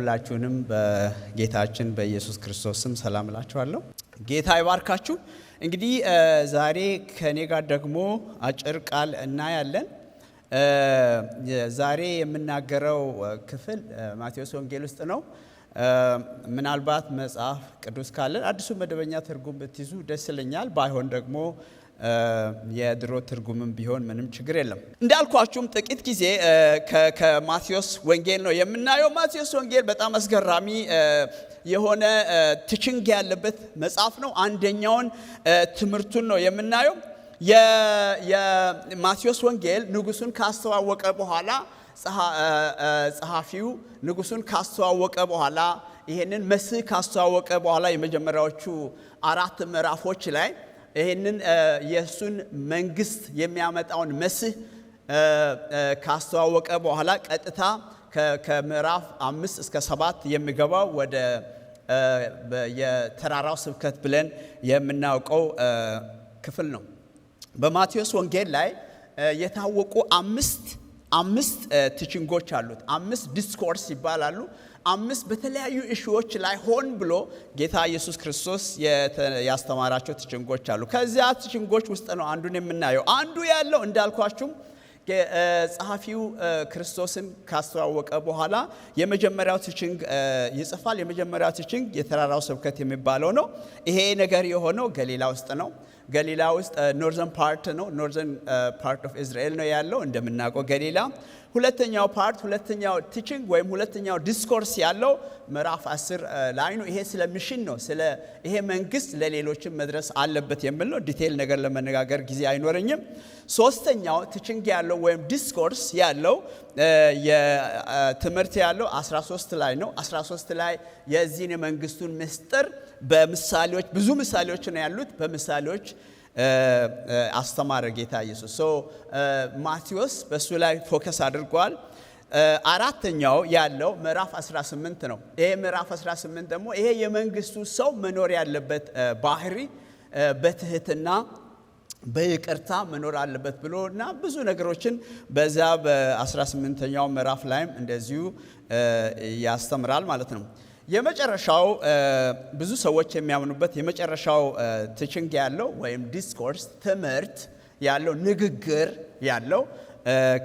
ሁላችሁንም በጌታችን በኢየሱስ ክርስቶስ ስም ሰላም እላችኋለሁ። ጌታ ይባርካችሁ። እንግዲህ ዛሬ ከኔ ጋር ደግሞ አጭር ቃል እናያለን። ዛሬ የምናገረው ክፍል ማቴዎስ ወንጌል ውስጥ ነው። ምናልባት መጽሐፍ ቅዱስ ካለን አዲሱ መደበኛ ትርጉም ብትይዙ ደስ ይለኛል። ባይሆን ደግሞ የድሮ ትርጉምም ቢሆን ምንም ችግር የለም። እንዳልኳችሁም ጥቂት ጊዜ ከማቴዎስ ወንጌል ነው የምናየው። ማቴዎስ ወንጌል በጣም አስገራሚ የሆነ ቲቺንግ ያለበት መጽሐፍ ነው። አንደኛውን ትምህርቱን ነው የምናየው። የማቴዎስ ወንጌል ንጉሱን ካስተዋወቀ በኋላ ጸሐፊው ንጉሱን ካስተዋወቀ በኋላ ይሄንን መሲህ ካስተዋወቀ በኋላ የመጀመሪያዎቹ 4 ምዕራፎች ላይ ይሄንን የሱን መንግስት የሚያመጣውን መሲህ ካስተዋወቀ በኋላ ቀጥታ ከምዕራፍ 5 እስከ 7 የሚገባው ወደ የተራራው ስብከት ብለን የምናውቀው ክፍል ነው። በማቴዎስ ወንጌል ላይ የታወቁ አምስት ቲቺንጎች አሉት። 5 ዲስኮርስ ይባላሉ። 5 በተለያዩ ኢሹዎች ላይ ሆን ብሎ ጌታ ኢየሱስ ክርስቶስ ያስተማራቸው ቲቺንጎች አሉ። ከዚያ ቲቺንጎች ውስጥ ነው አንዱን የምናየው። አንዱ ያለው እንዳልኳችሁም ጸሐፊው ክርስቶስን ካስተዋወቀ በኋላ የመጀመሪያው ቲቺንግ ይጽፋል። የመጀመሪያው ቲቺንግ የተራራው ስብከት የሚባለው ነው። ይሄ ነገር የሆነው ገሊላ ውስጥ ነው። ገሊላ ውስጥ ኖርዘርን ፓርት ነው። ኖርዘርን ፓርት ኦፍ እስራኤል ነው ያለው እንደምናውቀው ገሊላ። ሁለተኛው ሁለተኛው ቲቺንግ ወይም ሁለተኛው ዲስኮርስ ያለው ምዕራፍ 10 ላይ ነው። ይሄ ስለ ሚሽን ነው። ስለ ይሄ መንግስት ለሌሎችም መድረስ አለበት የሚል ነው። ዲቴል ነገር ለመነጋገር ጊዜ አይኖረኝም። ሶስተኛው ቲቺንግ ያለው ወይም ዲስኮርስ ያለው የትምህርት ያለው 13 ላይ ነው። 13 ላይ የዚህን የመንግስቱን ምስጢር በምሳሌዎች ብዙ ምሳሌዎች ነው ያሉት። በምሳሌዎች አስተማረ ጌታ ኢየሱስ። ማቴዎስ በሱ ላይ ፎከስ አድርጓል። አራተኛው ያለው ምዕራፍ 18 ነው። ይሄ ምዕራፍ 18 ደግሞ ይሄ የመንግስቱ ሰው መኖር ያለበት ባህሪ በትህትና በይቅርታ መኖር አለበት ብሎና ብዙ ነገሮችን በዛ በ18ኛው ምዕራፍ ላይም እንደዚሁ ያስተምራል ማለት ነው። የመጨረሻው ብዙ ሰዎች የሚያምኑበት የመጨረሻው ቲቺንግ ያለው ወይም ዲስኮርስ ትምህርት ያለው ንግግር ያለው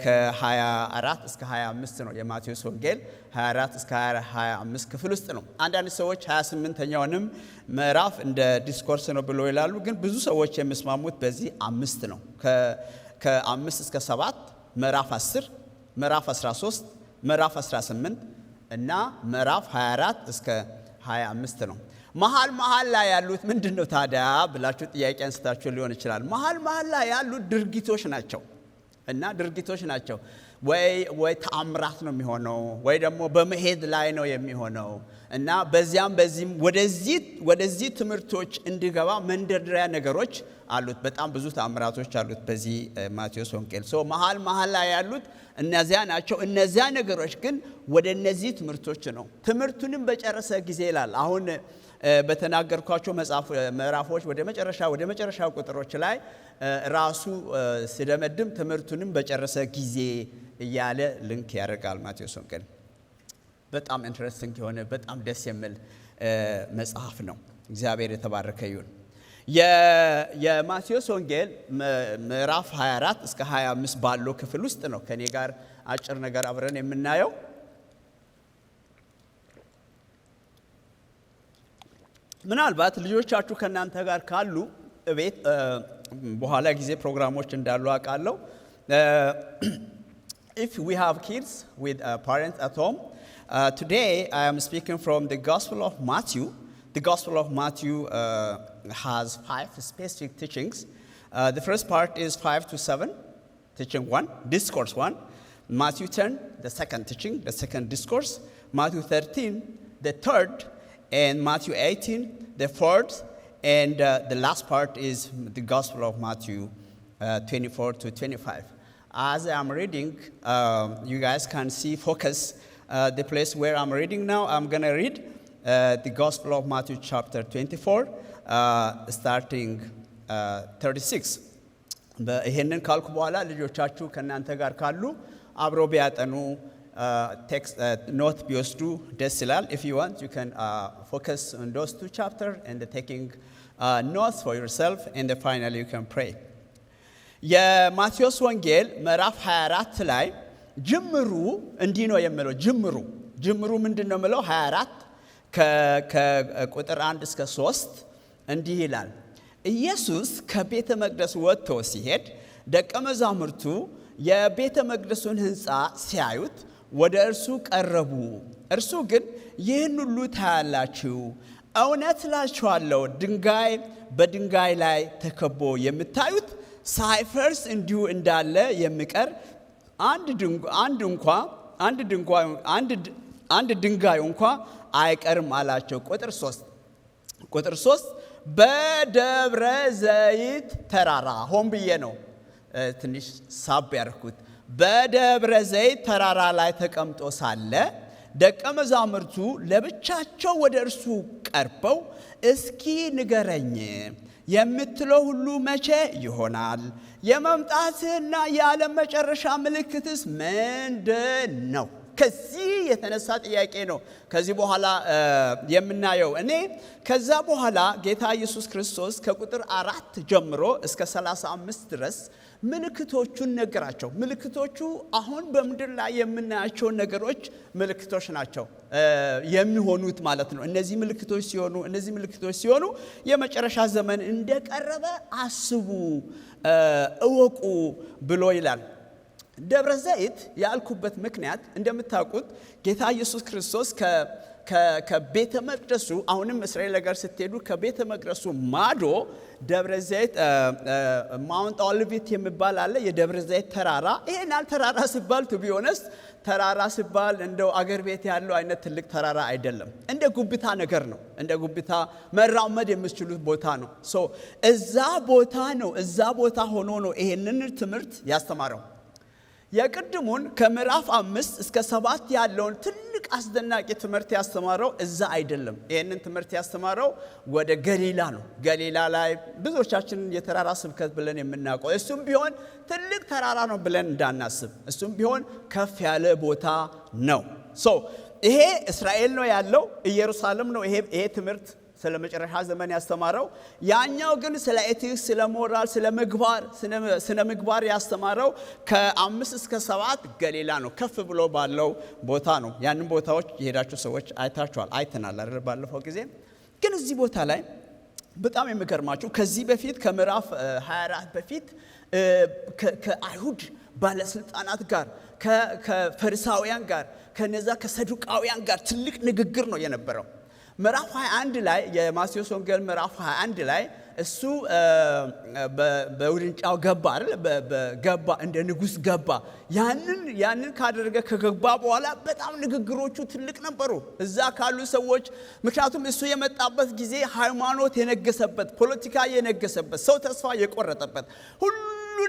ከ24 እስከ 25 ነው። የማቴዎስ ወንጌል 24 እስከ 25 ክፍል ውስጥ ነው። አንዳንድ ሰዎች 28ኛውንም ምዕራፍ እንደ ዲስኮርስ ነው ብሎ ይላሉ። ግን ብዙ ሰዎች የሚስማሙት በዚህ 5 ነው። ከ5 እስከ 7 ምዕራፍ 10 ምዕራፍ 13 ምዕራፍ 18 እና ምዕራፍ 24 እስከ 25 ነው። መሃል ላይ ያሉት ምንድነው ታዲያ ብላችሁ ጥያቄ አንስታችሁ ሊሆን ይችላል። መሃል ላይ ያሉት ድርጊቶች ናቸው እና ድርጊቶች ናቸው። ወይ ተአምራት ነው የሚሆነው፣ ወይ ደግሞ በመሄድ ላይ ነው የሚሆነው እና በዚህም ወደዚህ ትምህርቶች እንዲገባ መንደርደሪያ ነገሮች አሉት። በጣም ብዙ ተአምራቶች አሉት በዚህ ማቴዎስ ወንጌል። መሃል ላይ ያሉት እነዚያ ናቸው። እነዚያ ነገሮች ግን ወደ እነዚህ ትምህርቶች ነው። ትምህርቱንም በጨረሰ ጊዜ ይላል። አሁን በተናገርኳቸው ምዕራፎች ወደ መጨረሻ ቁጥሮች ላይ ራሱ ሲደመድም ትምህርቱንም በጨረሰ ጊዜ እያለ ሊንክ ያደርጋል ማቴዎስ ወንጌል። በጣም ኢንትረስቲንግ የሆነ በጣም ደስ የሚል መጽሐፍ ነው። እግዚአብሔር የተባረከ ይሁን። የማቴዎስ ወንጌል ምዕራፍ 24 እስከ 25 ባለው ክፍል ውስጥ ነው ከኔ ጋር አጭር ነገር አብረን የምናየው። ምናልባት ልጆቻችሁ ከናንተ ጋር ካሉ ቤት በኋላ ጊዜ ፕሮግራሞች እንዳሉ አውቃለሁ። If we have kids with parents at home, today I am speaking from the Gospel of Matthew. The Gospel of Matthew has 5 specific teachings. The first part is 5 to 7, teaching 1, discourse 1. Matthew 10, the second teaching, the second discourse. Matthew 13, the third. And Matthew 18, the fourth. And the last part is the Gospel of Matthew 24 to 25. As I'm reading, you guys can see focus the place where I'm reading now. I'm going to read the Gospel of Matthew chapter 24, starting 36. ይሄንን ካልኩ በኋላ ልጆቻችሁ ከናንተ ጋር ካሉ አብሮ ቢያጠኑ ኖት ቢወስዱ ደስ ይላል። if you want you can focus on those two chapters and taking notes for yourself and finally you can pray. የማቴዎስ ወንጌል ምዕራፍ 24 ላይ ጅምሩ እንዲህ ነው የሚለው። ጅምሩ ምንድነው የሚለው? 24 ከቁጥር 1 እስከ 3 እንዲህ ይላል። ኢየሱስ ከቤተ መቅደስ ወጥቶ ሲሄድ ደቀ መዛሙርቱ የቤተ መቅደሱን ሕንፃ ሲያዩት ወደ እርሱ ቀረቡ። እርሱ ግን ይህን ሁሉ ታያላችሁ፣ እውነት እላችኋለሁ ድንጋይ በድንጋይ ላይ ተከቦ የምታዩት ሳይፈርስ እንዲሁ እንዳለ የሚቀር አንድ ድንጋይ እንኳ አይቀርም አላቸው። ቁጥር 3 በደብረ ዘይት ተራራ ሆን ብዬ ነው ትንሽ ሳብ ያርኩት። በደብረ ዘይት ተራራ ላይ ተቀምጦ ሳለ ደቀ መዛሙርቱ ለብቻቸው ወደ እርሱ ቀርበው እስኪ ንገረኝ የምትለው ሁሉ መቼ ይሆናል? የመምጣትህና የዓለም መጨረሻ ምልክትስ ምንድን ነው? ከዚህ የተነሳ ጥያቄ ነው ከዚህ በኋላ የምናየው። እኔ ከዛ በኋላ ጌታ ኢየሱስ ክርስቶስ ከቁጥር 4 ጀምሮ እስከ 35 ድረስ ምልክቶቹን ነገራቸው። ምልክቶቹ አሁን በምድር ላይ የምናያቸው ነገሮች ምልክቶች ናቸው የሚሆኑት ማለት ነው። እነዚህ ምልክቶች ሲሆኑ የመጨረሻ ዘመን እንደቀረበ አስቡ፣ እወቁ ብሎ ይላል። ደብረ ዘይት ያልኩበት ምክንያት እንደምታውቁት ጌታ ኢየሱስ ክርስቶስ ከቤተ መቅደሱ አሁንም እስራኤል ሀገር ስትሄዱ ከቤተ መቅደሱ ማዶ ደብረ ዘይት ማውንት ኦሊቭት የሚባል አለ። የደብረ ዘይት ተራራ ይሄናል ተራራ ሲባል ቱ ቢሆነስ ተራራ ሲባል እንደው አገር ቤት ያለው አይነት ትልቅ ተራራ አይደለም። እንደ ጉብታ ነገር ነው። እንደ ጉብታ መራመድ የምትችሉት ቦታ ነው። እዛ ቦታ ሆኖ ነው ይሄንን ትምህርት ያስተማረው። የቅድሙን ከምዕራፍ 5 እስከ 7 ያለውን ትልቅ አስደናቂ ትምህርት ያስተማረው እዛ አይደለም። ይሄንን ትምህርት ያስተማረው ወደ ገሊላ ነው። ገሊላ ላይ ብዙዎቻችን የተራራ ስብከት ብለን የምናውቀው እሱም ቢሆን ትልቅ ተራራ ነው ብለን እንዳናስብ፣ እሱም ቢሆን ከፍ ያለ ቦታ ነው። ይሄ እስራኤል ነው ያለው፣ ኢየሩሳሌም ነው ይሄ ትምህርት ስለ መጨረሻ ዘመን ያስተማረው። ያኛው ግን ስለ ኤቲክስ፣ ስለ ሞራል፣ ስለ ምግባር ያስተማረው ከ5 እስከ 7 ገሊላ ነው፣ ከፍ ብሎ ባለው ቦታ ነው። ያንን ቦታዎች የሄዳችሁ ሰዎች አይተናል አይደል ባለፈው ጊዜ። ግን እዚህ ቦታ ላይ በጣም የሚገርማችሁ ከዚህ በፊት ከምዕራፍ 24 በፊት ከአይሁድ ባለስልጣናት ጋር ከፈሪሳውያን ጋር ከነዛ ከሰዱቃውያን ጋር ትልቅ ንግግር ነው የነበረው። ምዕራፍ 21 ላይ የማቴዎስ ወንጌል ምዕራፍ 21 ላይ እሱ በውርንጫው ገባ አይደል? ገባ እንደ ንጉስ ገባ። ያንን ካደረገ ከገባ በኋላ በጣም ንግግሮቹ ትልቅ ነበሩ እዛ ካሉ ሰዎች። ምክንያቱም እሱ የመጣበት ጊዜ ሃይማኖት የነገሰበት፣ ፖለቲካ የነገሰበት፣ ሰው ተስፋ የቆረጠበት፣ ሁሉ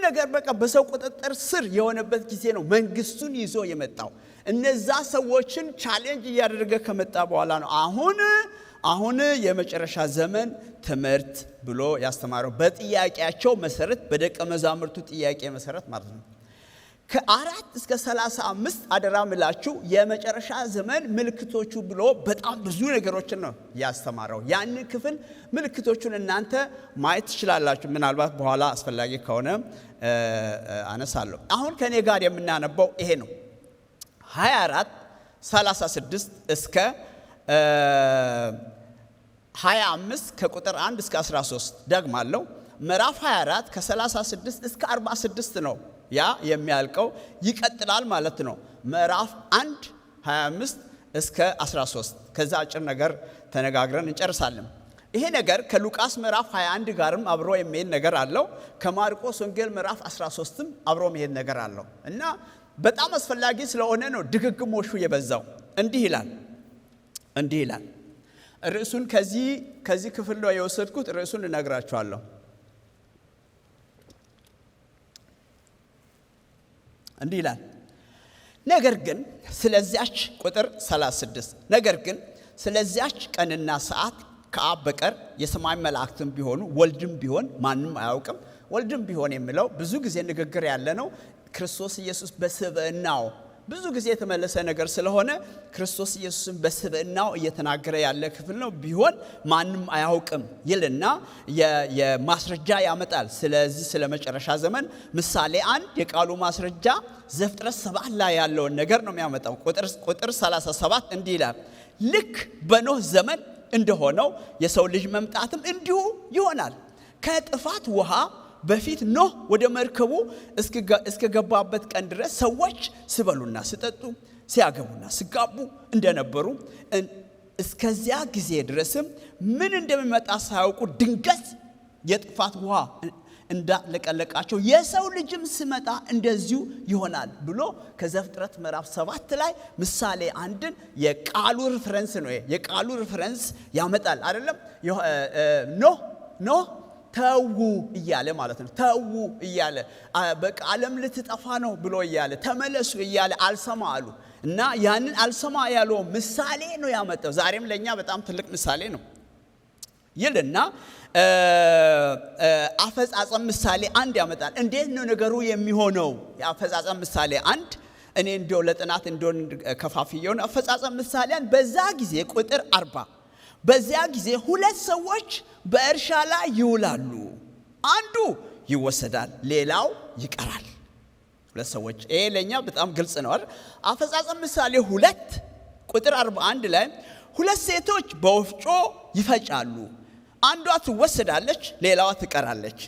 ነገር በቃ በሰው ቁጥጥር ስር የሆነበት ጊዜ ነው መንግስቱን ይዞ የመጣው። እነዛ ሰዎችን ቻሌንጅ እያደረገ ከመጣ በኋላ ነው አሁን የመጨረሻ ዘመን ትምህርት ብሎ ያስተማረው። በጥያቄያቸው መሰረት፣ በደቀ መዛሙርቱ ጥያቄ መሰረት ማለት ነው። ከ4 እስከ 35 አደራ ምላችሁ የመጨረሻ ዘመን ምልክቶቹ ብሎ በጣም ብዙ ነገሮችን ነው ያስተማረው። ያን ክፍል ምልክቶቹን እናንተ ማየት ትችላላችሁ። ምናልባት በኋላ አስፈላጊ ከሆነ አነሳለሁ። አሁን ከኔ ጋር የምናነበው ይሄ ነው። 24 36 እስከ 25 ከቁጥር 1 እስከ 13 ደግማለሁ። ምዕራፍ 24 ከ36 እስከ 46 ነው ያ የሚያልቀው፣ ይቀጥላል ማለት ነው። ምዕራፍ 1 25 እስከ 13 ከዛ አጭር ነገር ተነጋግረን እንጨርሳለን። ይሄ ነገር ከሉቃስ ምዕራፍ 21 ጋርም አብሮ የሚሄድ ነገር አለው። ከማርቆስ ወንጌል ምዕራፍ 13ም አብሮ የሚሄድ ነገር አለው እና በጣም አስፈላጊ ስለሆነ ነው ድግግሞሹ የበዛው። እንዲህ ይላል። ርዕሱን ከዚህ ክፍል ነው የወሰድኩት። ርዕሱን እነግራችኋለሁ። እንዲህ ይላል። ነገር ግን ስለዚያች ቁጥር 36 ነገር ግን ስለዚያች ቀንና ሰዓት ከአብ በቀር የሰማይ መላእክትም ቢሆኑ ወልድም ቢሆን ማንም አያውቅም። ወልድም ቢሆን የሚለው ብዙ ጊዜ ንግግር ያለ ነው። ክርስቶስ ኢየሱስ ብዙ ጊዜ የተመለሰ ነገር ስለሆነ ክርስቶስ ኢየሱስን በስብዕናው እየተናገረ ያለ ክፍል ነው። ቢሆን ማንም አያውቅም ይልና የማስረጃ ያመጣል። ስለዚህ ስለ መጨረሻ ዘመን ምሳሌ 1 የቃሉ ማስረጃ ዘፍጥረት 7 ላይ ያለውን ነገር ነው የሚያመጣው። ቁጥር 37 እንዲህ ይላል፣ ልክ በኖህ ዘመን እንደሆነው የሰው ልጅ መምጣትም እንዲሁ ይሆናል። ከጥፋት ውሃ በፊት ኖህ ወደ መርከቡ እስከገባበት ቀን ድረስ ሰዎች ሲበሉና ሲጠጡ ሲያገቡና ሲጋቡ እንደነበሩ እስከዚያ ጊዜ ድረስም ምን እንደሚመጣ ሳያውቁ ድንገት የጥፋት ውሃ እንዳለቀለቃቸው የሰው ልጅም ሲመጣ እንደዚሁ ይሆናል ብሎ ከዘፍጥረት ምዕራፍ 7 ላይ ምሳሌ 1ን የቃሉ ሪፈረንስ ነው። የቃሉ ሪፈረንስ ያመጣል አይደለም። ኖህ ተው እያለ ማለት ነው። ተው እያለ በቃ ዓለም ልትጠፋ ነው ብሎ እያለ ተመለሱ እያለ አልሰማ አሉ እና ያንን አልሰማ ያለው ምሳሌ ነው ያመጣው። ዛሬም ለኛ በጣም ትልቅ ምሳሌ ነው ይልና አፈጻጸም ምሳሌ 1 ያመጣል። እንዴት ነው ነገሩ የሚሆነው? የአፈጻጸም ምሳሌ 1 እኔ እንደው ለጥናት እንደው ከፋፍየው ነው። አፈጻጸም ምሳሌ 1 በዛ ጊዜ ቁጥር 40 በዚያ ጊዜ 2 ሰዎች በእርሻ ላይ ይውላሉ፣ አንዱ ይወሰዳል ሌላው ይቀራል። 2 ሰዎች። ይሄ ለኛ በጣም ግልጽ ነው አይደል? አፈጻጸም ምሳሌ 2 ቁጥር 41 ላይ 2 ሴቶች በወፍጮ ይፈጫሉ፣ አንዷ ትወሰዳለች ሌላዋ ትቀራለች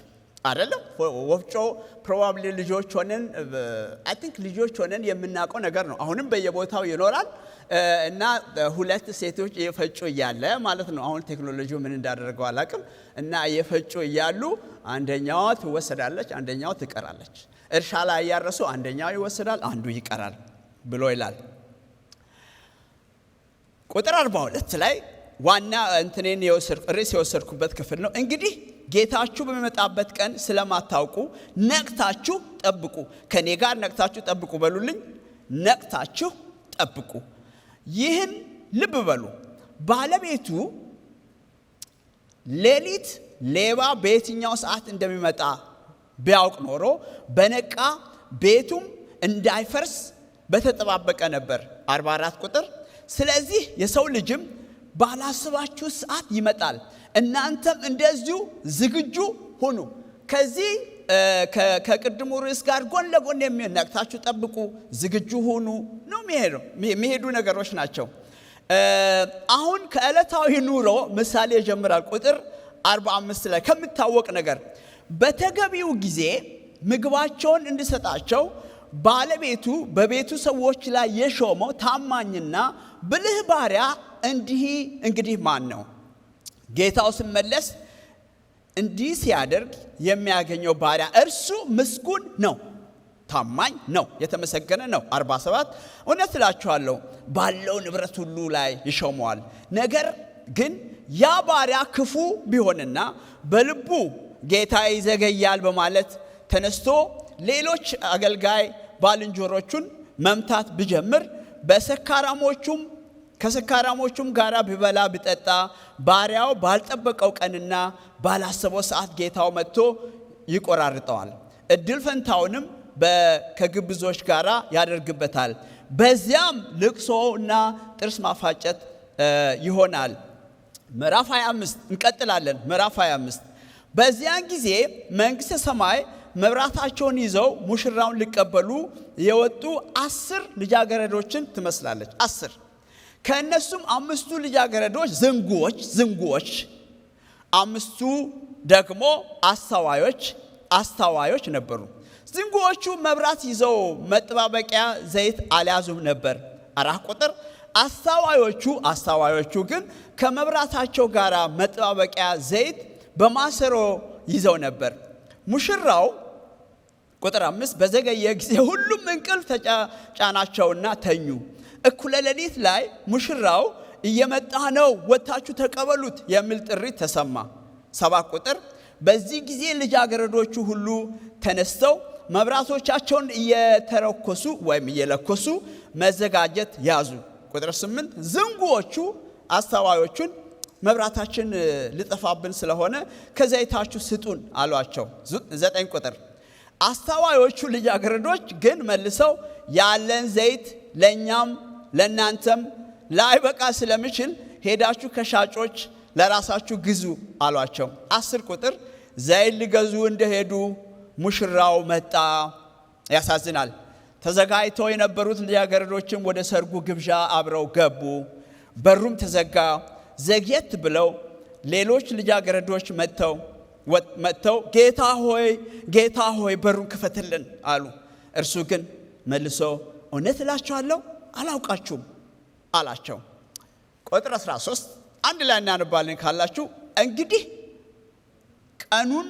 አይደለም። ወፍጮ ፕሮባብሊ ልጆች ሆነን የምናውቀው ነገር ነው። አሁንም በየቦታው ይኖራል እና 2 ሴቶች እየፈጩ እያለ ማለት ነው። አሁን ቴክኖሎጂው ምን እንዳደረገው አላውቅም። እና እየፈጩ እያሉ አንደኛዋ ትወሰዳለች አንደኛዋ ትቀራለች። እርሻ ላይ ያረሱ አንደኛው ይወሰዳል አንዱ ይቀራል ብሎ ይላል። ቁጥር 42 ላይ ዋና እንትኔን የወሰድኩበት ክፍል ነው። እንግዲህ ጌታችሁ በሚመጣበት ቀን ስለማታውቁ ነቅታችሁ ጠብቁ። ከኔ ጋር ነቅታችሁ ጠብቁ በሉልኝ። ነቅታችሁ ጠብቁ። ይህን ልብ በሉ። ባለቤቱ ሌሊት ሌባ በየትኛው ሰዓት እንደሚመጣ ቢያውቅ ኖሮ በነቃ ቤቱም እንዳይፈርስ በተጠባበቀ ነበር። 44 ቁጥር ስለዚህ የሰው ልጅም ባላስባችሁ ሰዓት ይመጣል፣ እናንተም እንደዚሁ ዝግጁ ሁኑ። ከዚህ ከቅድሙ ርዕስ ጋር ጎን ለጎን ነቅታችሁ ጠብቁ፣ ዝግጁ ሁኑ ነው የሚሄዱ ነገሮች ናቸው። አሁን ከዕለታዊ ኑሮ ምሳሌ ይጀምራል። ቁጥር 45 ላይ ከሚታወቅ ነገር በተገቢው ጊዜ ምግባቸውን እንዲሰጣቸው ባለቤቱ በቤቱ ሰዎች ላይ የሾመው ታማኝና ብልህ ባሪያ እንግዲህ ማን ነው? ጌታው ሲመለስ እንዲህ ሲያደርግ የሚያገኘው ባሪያ እርሱ ምስጉን ነው፣ ታማኝ ነው፣ የተመሰገነ ነው። 47 እውነት እላችኋለሁ ባለው ንብረት ሁሉ ላይ ይሾመዋል። ነገር ግን ያ ባሪያ ክፉ ቢሆንና በልቡ ጌታ ይዘገያል በማለት ተነስቶ ሌሎች አገልጋይ ባልንጀሮቹን መምታት ቢጀምር ከሰካራሞቹም ጋር ቢበላ ቢጠጣ ባሪያው ባልጠበቀው ቀንና ባላሰበው ሰዓት ጌታው መጥቶ ይቆራርጠዋል፣ እድል ፈንታውንም ከግብዞች ጋር ያደርግበታል። በዚያም ልቅሶና ጥርስ ማፋጨት ይሆናል። ምዕራፍ 25 እንቀጥላለን። ምዕራፍ 25 በዚያን ጊዜ መንግሥተ ሰማይ መብራታቸውን ይዘው ሙሽራውን ሊቀበሉ የወጡ 10 ልጃገረዶችን ትመስላለች። 10 ከእነሱም 5ቱ ልጃገረዶች ዝንጉዎች፣ 5ቱ ደግሞ አስተዋዮች ነበሩ። ዝንጉዎቹ መብራት ይዘው መጠባበቂያ ዘይት አልያዙም ነበር። 4 ቁጥር አስተዋዮቹ ግን ከመብራታቸው ጋር መጠባበቂያ ዘይት በማሰሮ ይዘው ነበር። ሙሽራው ቁጥር 5 በዘገየ ጊዜ ሁሉም እንቅልፍ ተጫናቸውና ተኙ። እኩለ ሌሊት ላይ ሙሽራው እየመጣ ነው፣ ወጥታችሁ ተቀበሉት የሚል ጥሪ ተሰማ። 7 ቁጥር በዚህ ጊዜ ልጃገረዶቹ ሁሉ ተነስተው መብራቶቻቸውን እየለኮሱ መዘጋጀት ያዙ። ቁጥር 8 ዝንጉዎቹ አስተዋዮቹን መብራታችን ሊጠፋብን ስለሆነ ከዘይታችሁ ስጡን አሏቸው። 9 ቁጥር አስተዋዮቹ ልጃገረዶች ግን መልሰው ያለን ዘይት ለኛም ለናንተም ላይበቃ ስለሚችል ሄዳችሁ ከሻጮች ለራሳችሁ ግዙ አሏቸው። 10 ቁጥር ዘይት ሊገዙ እንደሄዱ ሙሽራው መጣ። ያሳዝናል። ተዘጋጅተው የነበሩት ልጃገረዶችም ወደ ሰርጉ ግብዣ አብረው ገቡ። በሩም ተዘጋ። ዘግየት ብለው ሌሎች ልጃገረዶች መጥተው ጌታ ሆይ በሩን ክፈትልን አሉ። እርሱ ግን መልሶ እውነት እላችኋለሁ አላውቃችሁም አላቸው። ቁጥር 13 አንድ ላይ እናነባለን ካላችሁ፣ እንግዲህ ቀኑን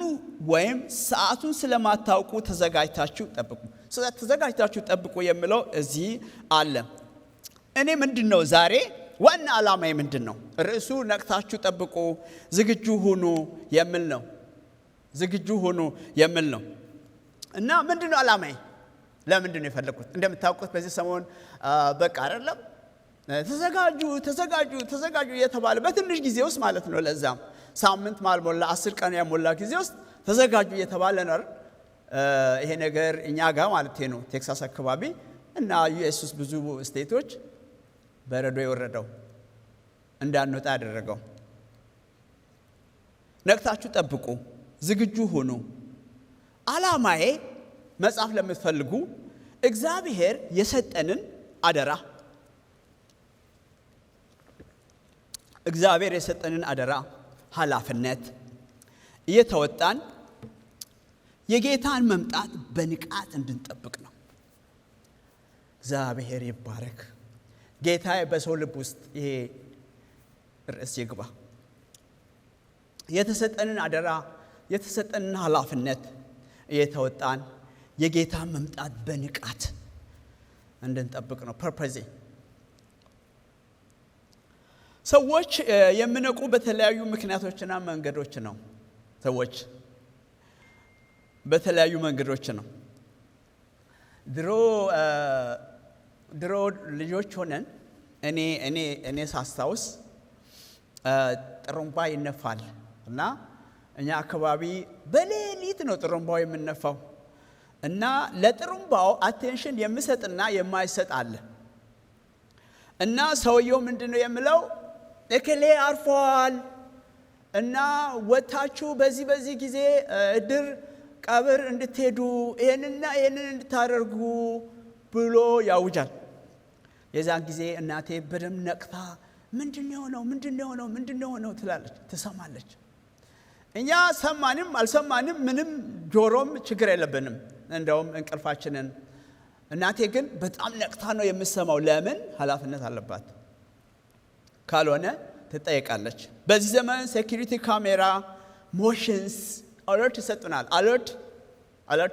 ወይም ሰዓቱን ስለማታውቁ ተዘጋጅታችሁ ጠብቁ። ተዘጋጅታችሁ ጠብቁ የሚለው እዚህ አለ። እኔ ምንድነው ዛሬ ዋና ዓላማዬ ምንድነው? ርዕሱ ነቅታችሁ ጠብቁ፣ ዝግጁ ሁኑ የሚል ነው። ዝግጁ ሁኑ የሚል ነው። እና ምንድነው ዓላማዬ? ለምንድነው የፈለኩት? እንደምታውቁት በዚህ ሰሞን በቃ አይደለም ተዘጋጁ እየተባለ በትንሽ ጊዜ ውስጥ ማለት ነው። ለዛም ሳምንት ማልሞላ 10 ቀን ያሞላ ጊዜ ውስጥ ተዘጋጁ እየተባለ ነው። ይሄ ነገር እኛ ጋር ማለት ነው ቴክሳስ አካባቢ እና ዩኤስ ውስጥ ብዙ ስቴቶች በረዶ የወረደው እንዳንወጣ ያደረገው። ነቅታችሁ ጠብቁ፣ ዝግጁ ሁኑ። ዓላማዬ መጽሐፍ ለምትፈልጉ እግዚአብሔር የሰጠንን አደራ ኃላፊነት እየተወጣን የጌታን መምጣት በንቃት እንድንጠብቅ ነው። እግዚአብሔር ይባረክ። ጌታ በሰው ልብ ውስጥ ይሄ ርዕስ ይግባ። የተሰጠንን አደራ የተሰጠንን ኃላፊነት እየተወጣን የጌታን መምጣት በንቃት እንድንጠብቅ ነው ፐርፐዝ። ሰዎች የሚነቁ በተለያዩ ምክንያቶችና መንገዶች ነው። ሰዎች በተለያዩ መንገዶች ነው። ድሮ ልጆች ሆነን እኔ ሳስታውስ ጥሩምባ ይነፋል እና እኛ አካባቢ በሌሊት ነው ጥሩምባው የምነፋው እና ለጥሩምባው አቴንሽን የሚሰጥና የማይሰጥ አለ። እና ሰውየው ምንድነው የሚለው? እከሌ አርፏል እና ወጣችሁ በዚህ ጊዜ እድር ቀብር እንድትሄዱ ይሄንን እንድታደርጉ ብሎ ያውጃል። የዛን ጊዜ እናቴ በደም ነቅታ ምንድነው ሆነው ትላለች፣ ትሰማለች። እኛ ሰማንም አልሰማንም ምንም ጆሮም ችግር የለብንም፣ እንደውም እንቅልፋችንን። እናቴ ግን በጣም ነቅታ ነው የምሰማው። ለምን? ኃላፊነት አለባት፣ ካልሆነ ትጠየቃለች። በዚህ ዘመን ሴኩሪቲ ካሜራ፣ ሞሽንስ አለርት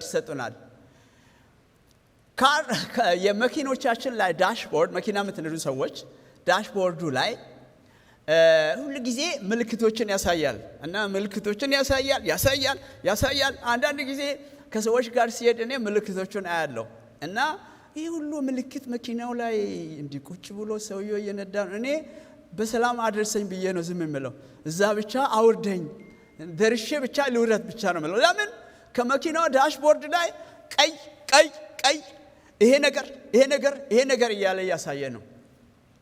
ይሰጡናል። የመኪኖቻችን ላይ ዳሽቦርድ፣ መኪና የምትነዱ ሰዎች ዳሽቦርዱ ላይ ሁሉ ጊዜ ምልክቶችን ያሳያል እና ምልክቶችን ያሳያል። አንዳንድ ጊዜ ከሰዎች ጋር ሲሄድ እኔ ምልክቶችን አያለሁ እና ይህ ሁሉ ምልክት መኪናው ላይ እንዲቁጭ ብሎ ሰውየው እየነዳ ነው። እኔ በሰላም አድርሰኝ ብዬ ነው ዝም የምለው። እዛ ብቻ አውርደኝ ደርሼ ብቻ ልውረት ብቻ ነው የምለው። ለምን? ከመኪናው ዳሽቦርድ ላይ ቀይ ይሄ ነገር እያለ እያሳየ ነው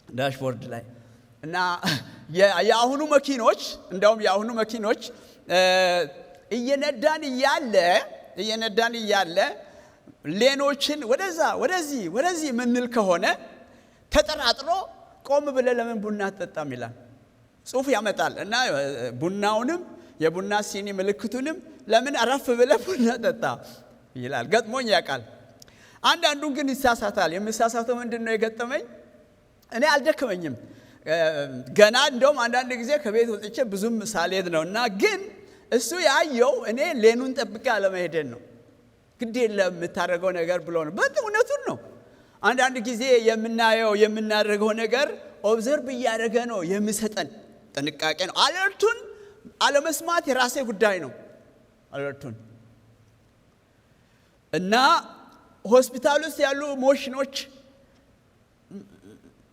ዳሽቦርድ ላይ። እና የአሁኑ መኪኖች እየነዳን እያለ ሌኖችን ወደዚህ ምንል ከሆነ ተጠራጥሮ ቆም ብለ ለምን ቡና አትጠጣም ይላል፣ ጽሑፍ ያመጣል። እና ቡናውንም የቡና ሲኒ ምልክቱንም ለምን አረፍ ብለ ቡና ጠጣ ይላል። ገጥሞኝ ያውቃል። አንዳንዱን ግን ይሳሳታል። የሚሳሳተው ምንድነው የገጠመኝ? እኔ አልደከመኝም ገና እንደውም አንዳንድ ጊዜ ከቤት ወጥቼ ብዙም ሳልሄድ ነው እና ግን እሱ ያየው እኔ ሌኑን ጠብቄ አለመሄደን ነው። ግድ የለም የምታደርገው ነገር ብሎ ነው። በጣም እውነቱን ነው። አንዳንድ ጊዜ የምናደርገው ነገር ኦብዘርቭ እያደረገ ነው የሚሰጠን ጥንቃቄ ነው። አለርቱን አለመስማት የራሴ ጉዳይ ነው። አለርቱን እና ሆስፒታል ውስጥ ያሉ ሞሽኖች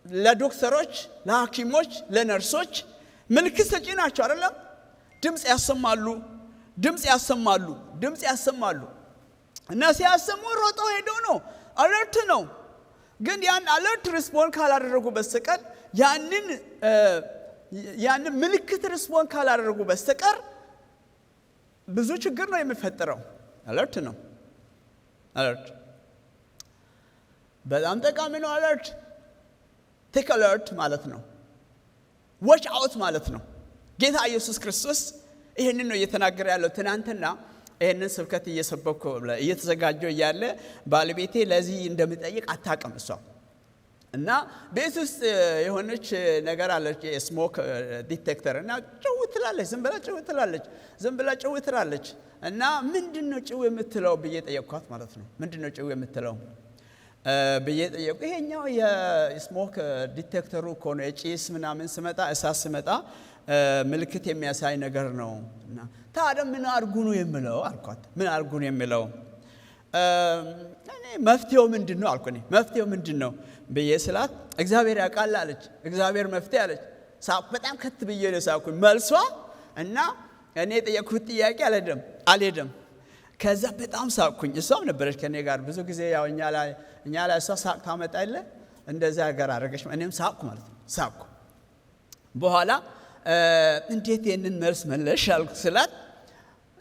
ለዶክተሮች፣ ለሐኪሞች፣ ለነርሶች ምልክት ሰጪ ናቸው አይደለም? ድምጽ ያሰማሉ እና ሲያሰሙ ሮጠው ሄደው ነው። አለርት ነው። ግን ያን አለርት ሪስፖንድ ካላደረጉ በስተቀር ያንን ምልክት ሪስፖንድ ካላደረጉ በስተቀር ብዙ ችግር ነው የሚፈጠረው። አለርት ነው። አለርት በጣም ጠቃሚ ነው። አለርት ቴክ አለርት ማለት ነው። ዋች አውት ማለት ነው። ጌታ ኢየሱስ ክርስቶስ ይሄንን ነው እየተናገረ ያለው። ትናንትና ይሄንን ስብከት እየሰበኩ እየተዘጋጀው እያለ ባለቤቴ ለዚህ እንደምጠይቅ አታውቅም እሷ እና ቤት ውስጥ የሆነች ነገር አለች የስሞክ ዲቴክተር እና ጭው ትላለች። ዝም ብላ ጭው ትላለች እና ምንድነው ጭው የምትለው ብዬ ጠየቅኳት ማለት ነው። ምንድነው ጭው የምትለው ብዬ ጠየቅኩ። ይሄኛው የስሞክ ዲቴክተሩ እኮ ነው የጭስ ምናምን ስመጣ እሳት ስመጣ ምልክት የሚያሳይ ነገር ነው። እና ታዲያ ምን አድርጉ ነው የምለው አልኳት። ምን አድርጉ ነው የምለው? እኔ መፍትሄው ምንድነው አልኩ። እኔ መፍትሄው ምንድነው ብዬ ስላት እግዚአብሔር ያውቃል አለች። እግዚአብሔር መፍትሄ አለች። በጣም ከት ብዬ ነው ሳኩኝ መልሷ። እና እኔ የጠየቅኩት ጥያቄ አልሄደም። ከዛ በጣም ሳኩኝ። እሷም ነበረች ከኔ ጋር ብዙ ጊዜ ያው እኛ ላይ እሷ ሳቅ ታመጣለ እንደዛ ጋር አደረገች። እኔም ሳቅኩ ማለት ነው። ሳቅኩ በኋላ እንዴት ይሄንን መልስ መለሽ አልኩ ስላት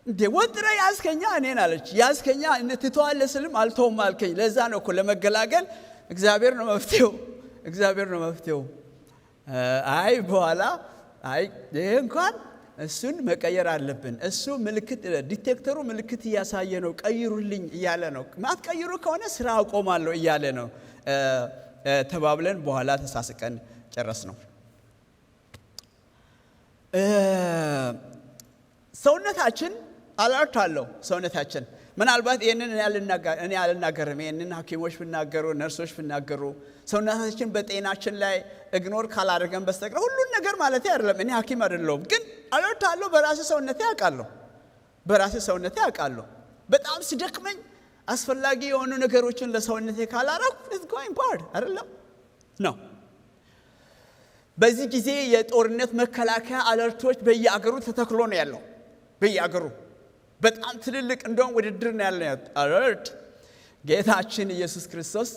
እንዴ ወጥረ ያስከኛ እኔን አለች። ያስከኛ እንትተዋለህ ስልም አልተውም አልከኝ። ለዛ ነው እኮ ለመገላገል እግዚአብሔር ነው መፍትሄው። አይ በኋላ ይሄ እንኳን እሱን መቀየር አለብን። እሱ ምልክት ዲቴክተሩ ምልክት እያሳየ ነው፣ ቀይሩልኝ እያለ ነው። ማትቀይሩ ከሆነ ስራ አቆማለሁ እያለ ነው። ተባብለን በኋላ ተሳስቀን ጨረስ ነው። ሰውነታችን አለርት አለው። ሰውነታችን ምናልባት ይሄንን እኔ አልናገርም። ይሄንን ሐኪሞች ብናገሩ ነርሶች ብናገሩ ሰውነታችን በጤናችን ላይ ኢግኖር ካላደረገን በስተቀር ሁሉን ነገር ማለት አይደለም። እኔ ሐኪም አይደለሁም፣ ግን አለርት አለው። በራሴ ሰውነቴ አውቃለሁ። በጣም ሲደክመኝ አስፈላጊ የሆኑ ነገሮችን ለሰውነቴ ካላረኩ it's going bad አይደለም ነው። በዚህ ጊዜ የጦርነት መከላከያ አለርቶች በየአገሩ ተተክሎ ነው ያለው። በየአገሩ በጣም ትልልቅ እንደውም ውድድር ነው ያለው አለርት። ጌታችን ኢየሱስ ክርስቶስ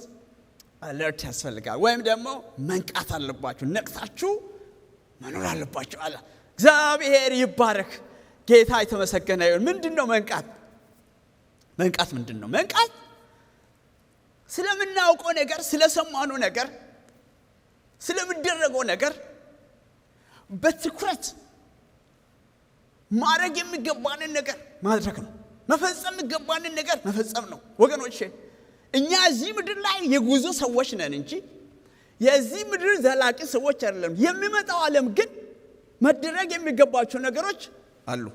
አለርት ያስፈልጋል። ወይም ደግሞ መንቃት አለባችሁ፣ ነቅታችሁ መኖር አለባችሁ አለ። እግዚአብሔር ይባረክ፣ ጌታ የተመሰገነ ይሁን። ምንድነው መንቃት? ምንድነው መንቃት? ስለምናውቀው ነገር፣ ስለሰማነው ነገር፣ ስለምደረገው ነገር በትኩረት ማድረግ የሚገባንን ነገር ማድረግ ነው። መፈጸም የሚገባንን ነገር መፈጸም ነው። ወገኖቼ እኛ እዚህ ምድር ላይ የጉዞ ሰዎች ነን እንጂ የዚህ ምድር ዘላቂ ሰዎች አይደለም። የሚመጣው ዓለም ግን መደረግ የሚገባቸው ነገሮች አሉ።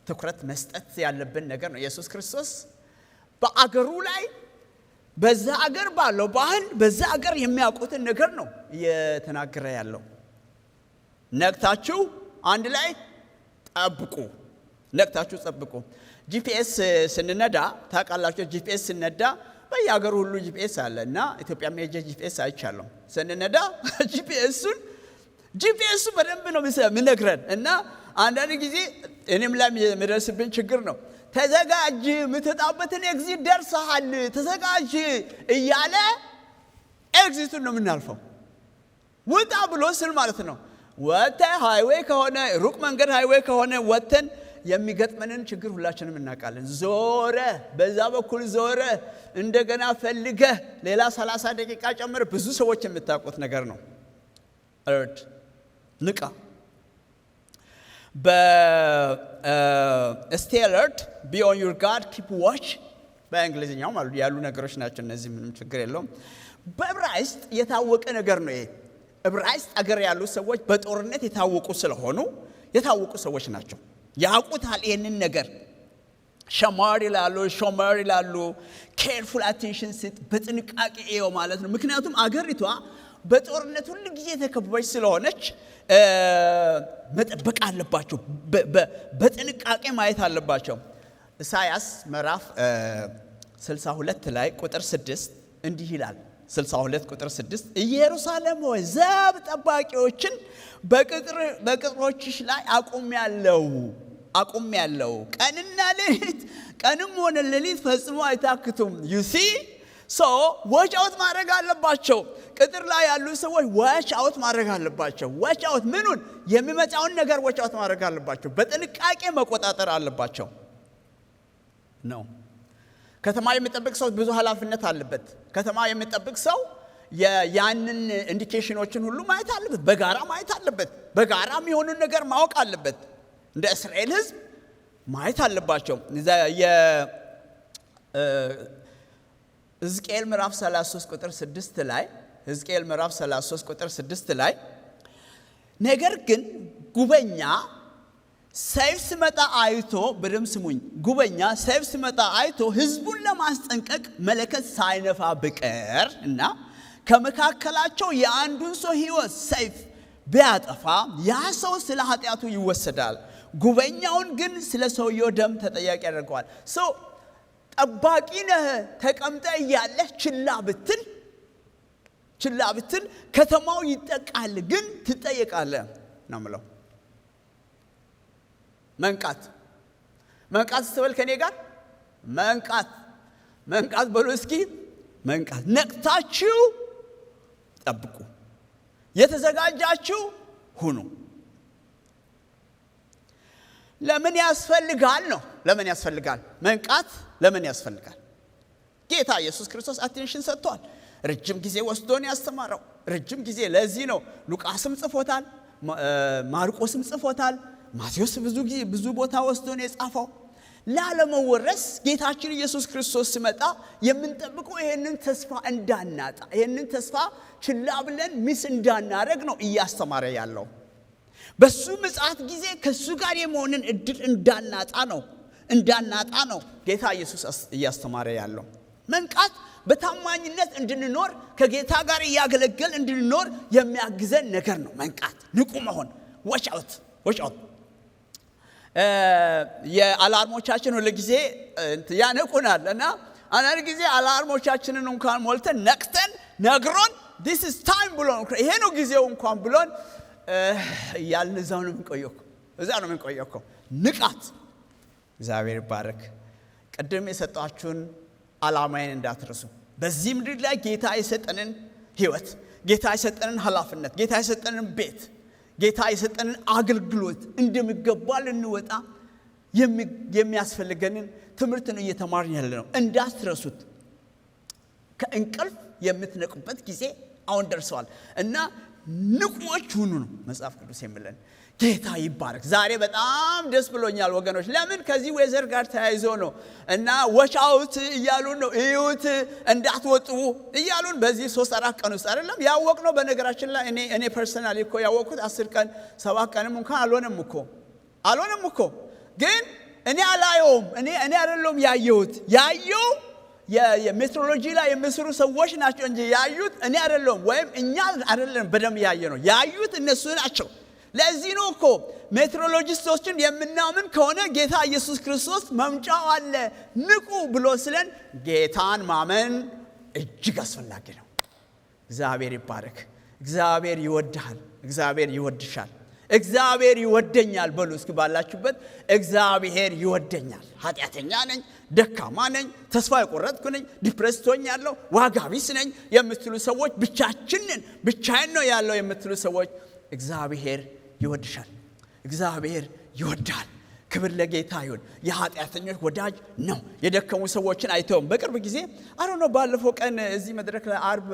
ትኩረት መስጠት ያለብን ነገር ነው። ኢየሱስ ክርስቶስ በአገሩ ላይ በዛ አገር ባለው ባህል በዛ አገር የሚያውቁትን ነገር ነው እየተናገረ ያለው። ነቅታችሁ አንድ ላይ ጠብቁ። ጂፒኤስ ስንነዳ ታውቃላችሁ። ጂፒኤስ ስንነዳ በየአገሩ ሁሉ ጂፒኤስ አለ እና ኢትዮጵያም ሄጄ ጂፒኤስ አይቻለሁ። ስንነዳ ጂፒኤሱ በደንብ ነው የሚነግረን እና አንዳንድ ጊዜ እኔም ላይ የሚደርስብን ችግር ነው። ተዘጋጅ፣ የምትወጣበትን ኤግዚት ደርሰሃል፣ ተዘጋጅ እያለ ኤግዚቱን ነው የምናልፈው። ውጣ ብሎ ስል ማለት ነው። ወጥተን ሃይዌይ ከሆነ ሩቅ መንገድ ሃይዌይ ከሆነ ወጥተን የሚገጥመንን ችግር ሁላችንም እናውቃለን። በዛ በኩል እንደገና ፈልገህ ሌላ 30 ደቂቃ ጨምር። ብዙ ሰዎች የምታውቁት ነገር ነው። አለርት ንቃ። stay alert, be on your guard, keep watch በእንግሊዝኛው ማለት ያሉ ነገሮች ናቸው እነዚህ። ምንም ችግር የለውም። በዕብራይስጥ የታወቀ ነገር ነው ይሄ። ዕብራይስጥ አገር ያሉ ሰዎች በጦርነት የታወቁ ስለሆኑ የታወቁ ሰዎች ናቸው። ያውቁታል ይሄንን ነገር። ሸማር ይላሉ። careful attention ስጥ፣ በጥንቃቄ እየው ማለት ነው። ምክንያቱም አገሪቷ በጦርነት ሁሉ ጊዜ ተከበበች ስለሆነች መጠበቅ አለባቸው። በጥንቃቄ ማየት አለባቸው። ኢሳይያስ ምዕራፍ 62 ላይ ቁጥር 6 እንዲህ ይላል። 62 ቁጥር 6 ኢየሩሳሌም ሆይ ዘብ ጠባቂዎችን በቅጥሮችሽ ላይ አቁሜያለሁ፣ ቀንና ሌሊት ቀንም ሆነ ሌሊት ፈጽሞ አይታክቱም። ዩሲ ሶ ዋች አውት ማድረግ አለባቸው። ቅጥር ላይ ያሉ ሰዎች ዋች አውት ማድረግ አለባቸው። ዋች አውት ምኑን? የሚመጣውን ነገር ዋች አውት ማድረግ አለባቸው። በጥንቃቄ መቆጣጠር አለባቸው ነው። ከተማ የሚጠብቅ ሰው ብዙ ኃላፊነት አለበት። ከተማ የሚጠብቅ ሰው ያንን ኢንዲኬሽኖችን ሁሉ ማየት አለበት። በጋራ ማየት አለበት። በጋራ የሚሆኑን ነገር ማወቅ አለበት። እንደ እስራኤል ሕዝብ ማየት አለባቸው። ሕዝቅኤል ምዕራፍ 33 ቁጥር 6 ላይ ሕዝቅኤል ምዕራፍ 33 ቁጥር 6 ላይ ነገር ግን ጉበኛ ሰይፍ ሲመጣ አይቶ በደም ስሙኝ፣ ጉበኛ ሰይፍ ሲመጣ አይቶ ሕዝቡን ለማስጠንቀቅ መለከት ሳይነፋ በቀር እና ከመካከላቸው የአንዱን ሰው ሕይወት ሰይፍ ቢያጠፋ ያ ሰው ስለ ኃጢአቱ ይወሰዳል። ጉበኛውን ግን ስለ ሰውየው ደም ተጠያቂ ያደርገዋል። ሰው ጠባቂ ነህ ተቀምጠ እያለህ ችላ ብትል ከተማው ይጠቃል፣ ግን ትጠየቃለህ ነው የምለው። መንቃት ስትበል ከኔ ጋር መንቃት በሉ እስኪ። መንቃት፣ ነቅታችሁ ጠብቁ፣ የተዘጋጃችሁ ሁኑ። ለምን ያስፈልጋል ነው? ለምን ያስፈልጋል መንቃት? ለምን ያስፈልጋል? ጌታ ኢየሱስ ክርስቶስ አቴንሽን ሰጥቷል። ረጅም ጊዜ ወስዶን ያስተማረው ረጅም ጊዜ። ለዚህ ነው ሉቃስም ጽፎታል፣ ማርቆስም ጽፎታል፣ ማቴዎስ ብዙ ቦታ ወስዶን የጻፈው። ላለመወረስ ጌታችን ኢየሱስ ክርስቶስ ሲመጣ የምንጠብቀው ይሄንን ተስፋ እንዳናጣ፣ ይሄንን ተስፋ ችላ ብለን ሚስ እንዳናረግ ነው እያስተማረ ያለው። በሱ ምጽአት ጊዜ ከሱ ጋር የመሆንን እድል እንዳናጣ ነው ጌታ ኢየሱስ እያስተማረ ያለው። መንቃት በታማኝነት እንድንኖር ከጌታ ጋር እያገለገል እንድንኖር የሚያግዘን ነገር ነው። መንቃት፣ ንቁ መሆን፣ watch out የአላርሞቻችን ሁሉ ጊዜ ያነቁናል እና አንዳንድ ጊዜ አላርሞቻችንን እንኳን ሞልተን ነቅተን ነግሮን this is time ብሎን ይሄ ነው ጊዜው እንኳን ብሎን ያልን እዛ ነው የምንቆየው። ንቃት። እግዚአብሔር ይባረክ። ቅድም የሰጣችሁን ዓላማዬን እንዳትረሱ። በዚህ ምድር ላይ ጌታ የሰጠንን ሕይወት፣ ጌታ የሰጠንን ኃላፊነት፣ ጌታ የሰጠንን ቤት፣ ጌታ የሰጠንን አገልግሎት እንደሚገባ ልንወጣ የሚያስፈልገንን ትምህርት ነው እየተማርን ያለ ነው። እንዳትረሱት። ከእንቅልፍ የምትነቁበት ጊዜ አሁን ደርሰዋል እና ንቁዎች ሁኑ ነው መጽሐፍ ቅዱስ የሚለን። ጌታ ይባረክ። ዛሬ በጣም ደስ ብሎኛል ወገኖች። ለምን? ከዚህ ዌዘር ጋር ተያይዞ ነው እና watch out እያሉን ነው፣ እዩት እንዳትወጡ እያሉን በዚህ 3-4 ቀን ውስጥ አይደለም ያወቅነው። በነገራችን ላይ እኔ ፐርሰናሊ እኮ ያወቅኩት 10 ቀን 7 ቀንም እንኳን አልሆነም እኮ ግን እኔ አላየውም። እኔ አይደለም ያየው የሜትሮሎጂ ላይ የሚሰሩ ሰዎች ናቸው እንጂ ያዩት እኔ አይደለም፣ ወይም እኛ አይደለም። በደም ያየነው ያዩት እነሱ ናቸው። ለዚህ ነው እኮ ሜትሮሎጂስቶችን የምናምን ከሆነ ጌታ ኢየሱስ ክርስቶስ መምጫው አለ ንቁ ብሎ ስለን ጌታን ማመን እጅግ አስፈላጊ ነው። እግዚአብሔር ይባረክ። እግዚአብሔር ይወድሃል። እግዚአብሔር ይወድሻል። እግዚአብሔር ይወደኛል በሉ እስኪ ባላችሁበት። እግዚአብሔር ይወደኛል። ኃጢአተኛ ነኝ፣ ደካማ ነኝ፣ ተስፋ የቆረጥኩ ነኝ፣ ዲፕሬስድ ሆኛለሁ፣ ዋጋ ቢስ ነኝ የምትሉ ሰዎች፣ ብቻዬን ነው ያለው የምትሉ ሰዎች፣ እግዚአብሔር ይወድሻል። እግዚአብሔር ይወዳል። ክብር ለጌታ ይሁን። የኃጢአተኞች ወዳጅ ነው። የደከሙ ሰዎችን አይተውም። በቅርብ ጊዜ ባለፈው ቀን እዚህ መድረክ ላይ አርብ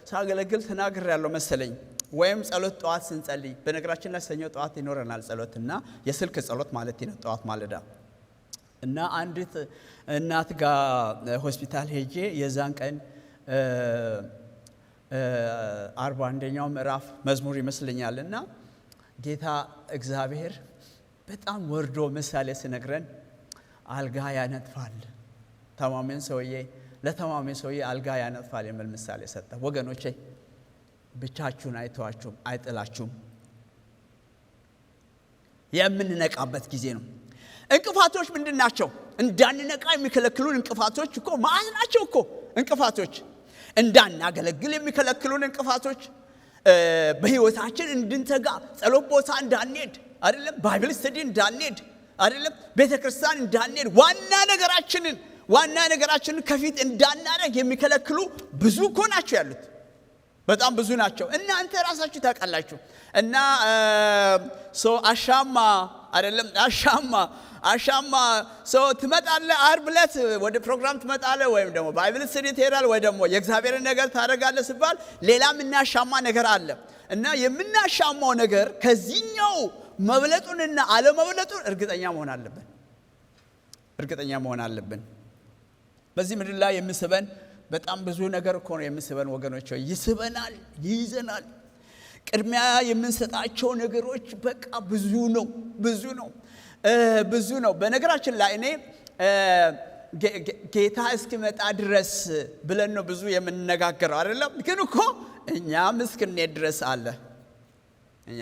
ሳገለግል ተናግሬያለሁ መሰለኝ፣ ወይም ጸሎት ጠዋት ስንጸልይ። በነገራችን ላይ ሰኞ ጠዋት ይኖረናል ጸሎትና የስልክ ጸሎት ማለት ነው ጠዋት ማለዳ። እና አንዲት እናት ጋር ሆስፒታል ሄጄ የዛን ቀን 41ኛው ምዕራፍ መዝሙር ይመስለኛልና ጌታ እግዚአብሔር በጣም ወርዶ ምሳሌ ሲነግረን አልጋ ያነጥፋል፣ ለታማሚ ሰውዬ አልጋ ያነጥፋል የሚል ምሳሌ ሰጠ። ወገኖቼ ብቻችሁን አይተዋችሁም፣ አይጥላችሁም። የምንነቃበት ጊዜ ነው። እንቅፋቶች ምንድን ናቸው? እንዳንነቃ የሚከለክሉን እንቅፋቶች እኮ ማለት ናቸው እኮ እንቅፋቶች። እንዳናገለግል የሚከለክሉን እንቅፋቶች፣ በህይወታችን እንድንተጋ ጸሎት ቦታ እንዳንሄድ አይደለም፣ ባይብል ስተዲ እንዳንሄድ አይደለም ቤተክርስቲያን እንዳንሄድ ዋና ነገራችንን ከፊት እንዳናደርግ የሚከለክሉ ብዙ እኮ ናቸው ያሉት። በጣም ብዙ ናቸው። እናንተ ራሳችሁ ታውቃላችሁ። እና አሻማ አይደለም አሻማ ትመጣለህ፣ ዓርብ ዕለት ወደ ፕሮግራም ትመጣለህ፣ ወይም ደግሞ ባይብል ስተዲ ትሄዳለህ፣ ወይ ደግሞ የእግዚአብሔርን ነገር ታደርጋለህ ሲባል ሌላ የምናሻማ ነገር አለ። እና የምናሻማው ነገር ከዚህኛው መብለጡንና አለመብለጡን እርግጠኛ መሆን አለብን። በዚህ ምድር ላይ የሚስበን በጣም ብዙ ነገር እኮ ነው የሚስበን ወገኖች። ይስበናል፣ ይይዘናል። ቅድሚያ የምንሰጣቸው ነገሮች በቃ ብዙ ነው። በነገራችን ላይ እኔ ጌታ እስኪመጣ ድረስ ብለን ነው ብዙ የምንነጋገረው አይደለም። ግን እኮ እኛም እስክንሄድ ድረስ አለ። እኛ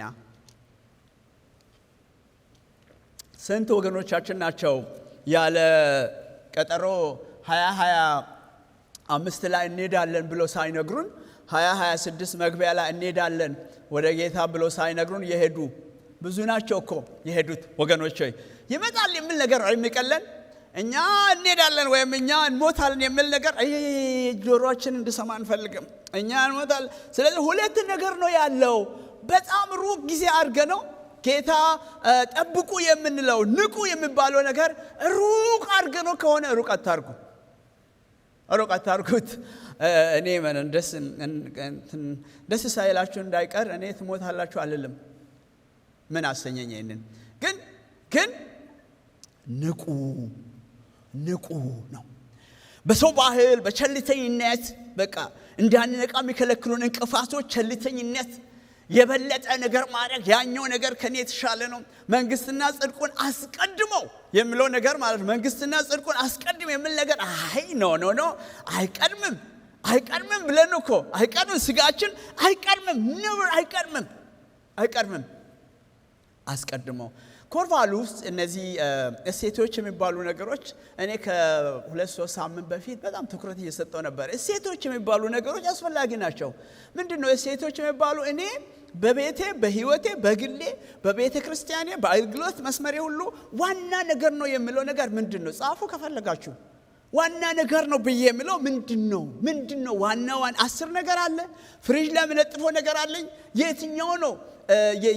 ስንት ወገኖቻችን ናቸው ያለ ቀጠሮ 2025 ላይ እንሄዳለን ብሎ ሳይነግሩን 2026 መግቢያ ላይ እንሄዳለን ወደ ጌታ ብሎ ሳይነግሩን የሄዱ ብዙ ናቸው እኮ የሄዱት ወገኖች። ይመጣል የሚል ነገር የሚቀለን እኛ እንሄዳለን ወይም እኛ እንሞታለን የሚል ነገር ጆሮአችን እንድሰማ አንፈልግም። እኛ እንሞታለን። ስለዚህ ሁለት ነገር ነው ያለው። በጣም ሩቅ ጊዜ አድርገነው ጌታ ጠብቁ የምንለው ንቁ የሚባለው ነገር ሩቅ አድርገነው ከሆነ ሩቅ አታርጉት። እኔ ማን ደስ ሳይላችሁ እንዳይቀር እኔ ትሞታላችሁ አልልም። ምን አሰኘኝ? ይሄንን ግን ንቁ ነው። በሰው ባህል በቸልተኝነት በቃ እንዳንነቃ የሚከለክሉን እንቅፋቶች ቸልተኝነት፣ የበለጠ ነገር ማድረግ፣ ያኛው ነገር ከኔ የተሻለ ነው፣ መንግስትና ጽድቁን አስቀድመው የሚለው ነገር ማለት ነው። መንግስትና ጽድቁን አስቀድም የሚል ነገር ኖ አይቀድምም ብለን እኮ አይቀድምም። ስጋችን አይቀድምም፣ ነብር አይቀድምም። አስቀድመው ኮርቫል ውስጥ እነዚህ እሴቶች የሚባሉ ነገሮች እኔ ከ2-3 ሳምንት በፊት በጣም ትኩረት እየሰጠው ነበር። እሴቶች የሚባሉ ነገሮች አስፈላጊ ናቸው። ምንድነው እሴቶች የሚባሉ? እኔ በቤቴ፣ በህይወቴ፣ በግሌ፣ በቤተ ክርስቲያኔ፣ በአገልግሎት መስመሬ ሁሉ ዋና ነገር ነው የሚለው ነገር ምንድነው? ጻፉ ከፈለጋችሁ። ዋና ነገር ነው ብዬ የሚለው ምንድነው? ዋና 10 ነገር አለ። ፍሪጅ ላይ የምለጥፈው ነገር አለኝ። የትኛው ነው?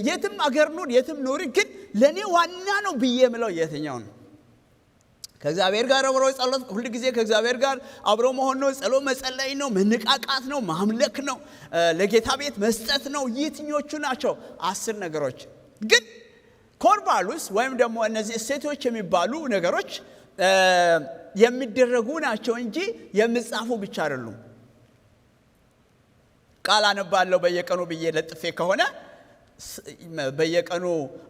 የትም አገር ኑር የትም ኑሪ፣ ግን ለኔ ዋና ነው ብዬ የምለው የትኛው ነው? ከእግዚአብሔር ጋር አብሮ ጸሎት፣ ሁሉ ጊዜ ከእግዚአብሔር ጋር አብሮ መሆን ነው፣ ጸሎት መጸለይ ነው፣ መነቃቃት ነው፣ ማምለክ ነው፣ ለጌታ ቤት መስጠት ነው። የትኞቹ ናቸው? 10 ነገሮች። ግን ኮርባሉስ ወይም ደግሞ እነዚህ እሴቶች የሚባሉ ነገሮች የሚደረጉ ናቸው እንጂ የሚጻፉ ብቻ አይደሉም። ቃል አነባለሁ በየቀኑ ብዬ ለጥፌ ከሆነ በየቀኑ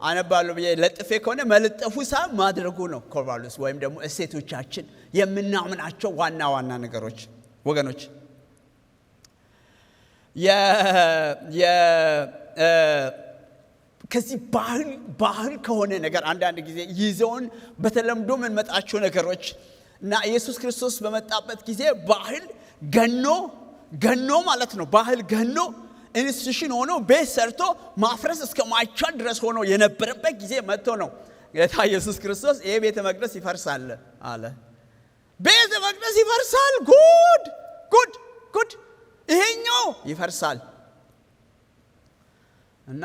አነባለሁ ብዬ ለጥፌ ከሆነ መለጠፉ ሳይሆን ማድረጉ ነው ኮርቫሉስ ወይም ደግሞ እሴቶቻችን የምናምናቸው ዋና ነገሮች ወገኖች። ከዚህ ባህል ከሆነ ነገር አንዳንድ ጊዜ ይዘውን በተለምዶ የምንመጣቸው ነገሮች እና ኢየሱስ ክርስቶስ በመጣበት ጊዜ ባህል ገኖ ማለት ነው። ባህል ገኖ ኢንስቲትዩሽን ሆኖ ቤት ሰርቶ ማፍረስ እስከማይቻል ድረስ ሆኖ የነበረበት ጊዜ መጥቶ ነው ጌታ ኢየሱስ ክርስቶስ ይሄ ቤተ መቅደስ ይፈርሳል አለ። ቤተ መቅደስ ይፈርሳል፣ ጉድ ይሄኛው ይፈርሳል። እና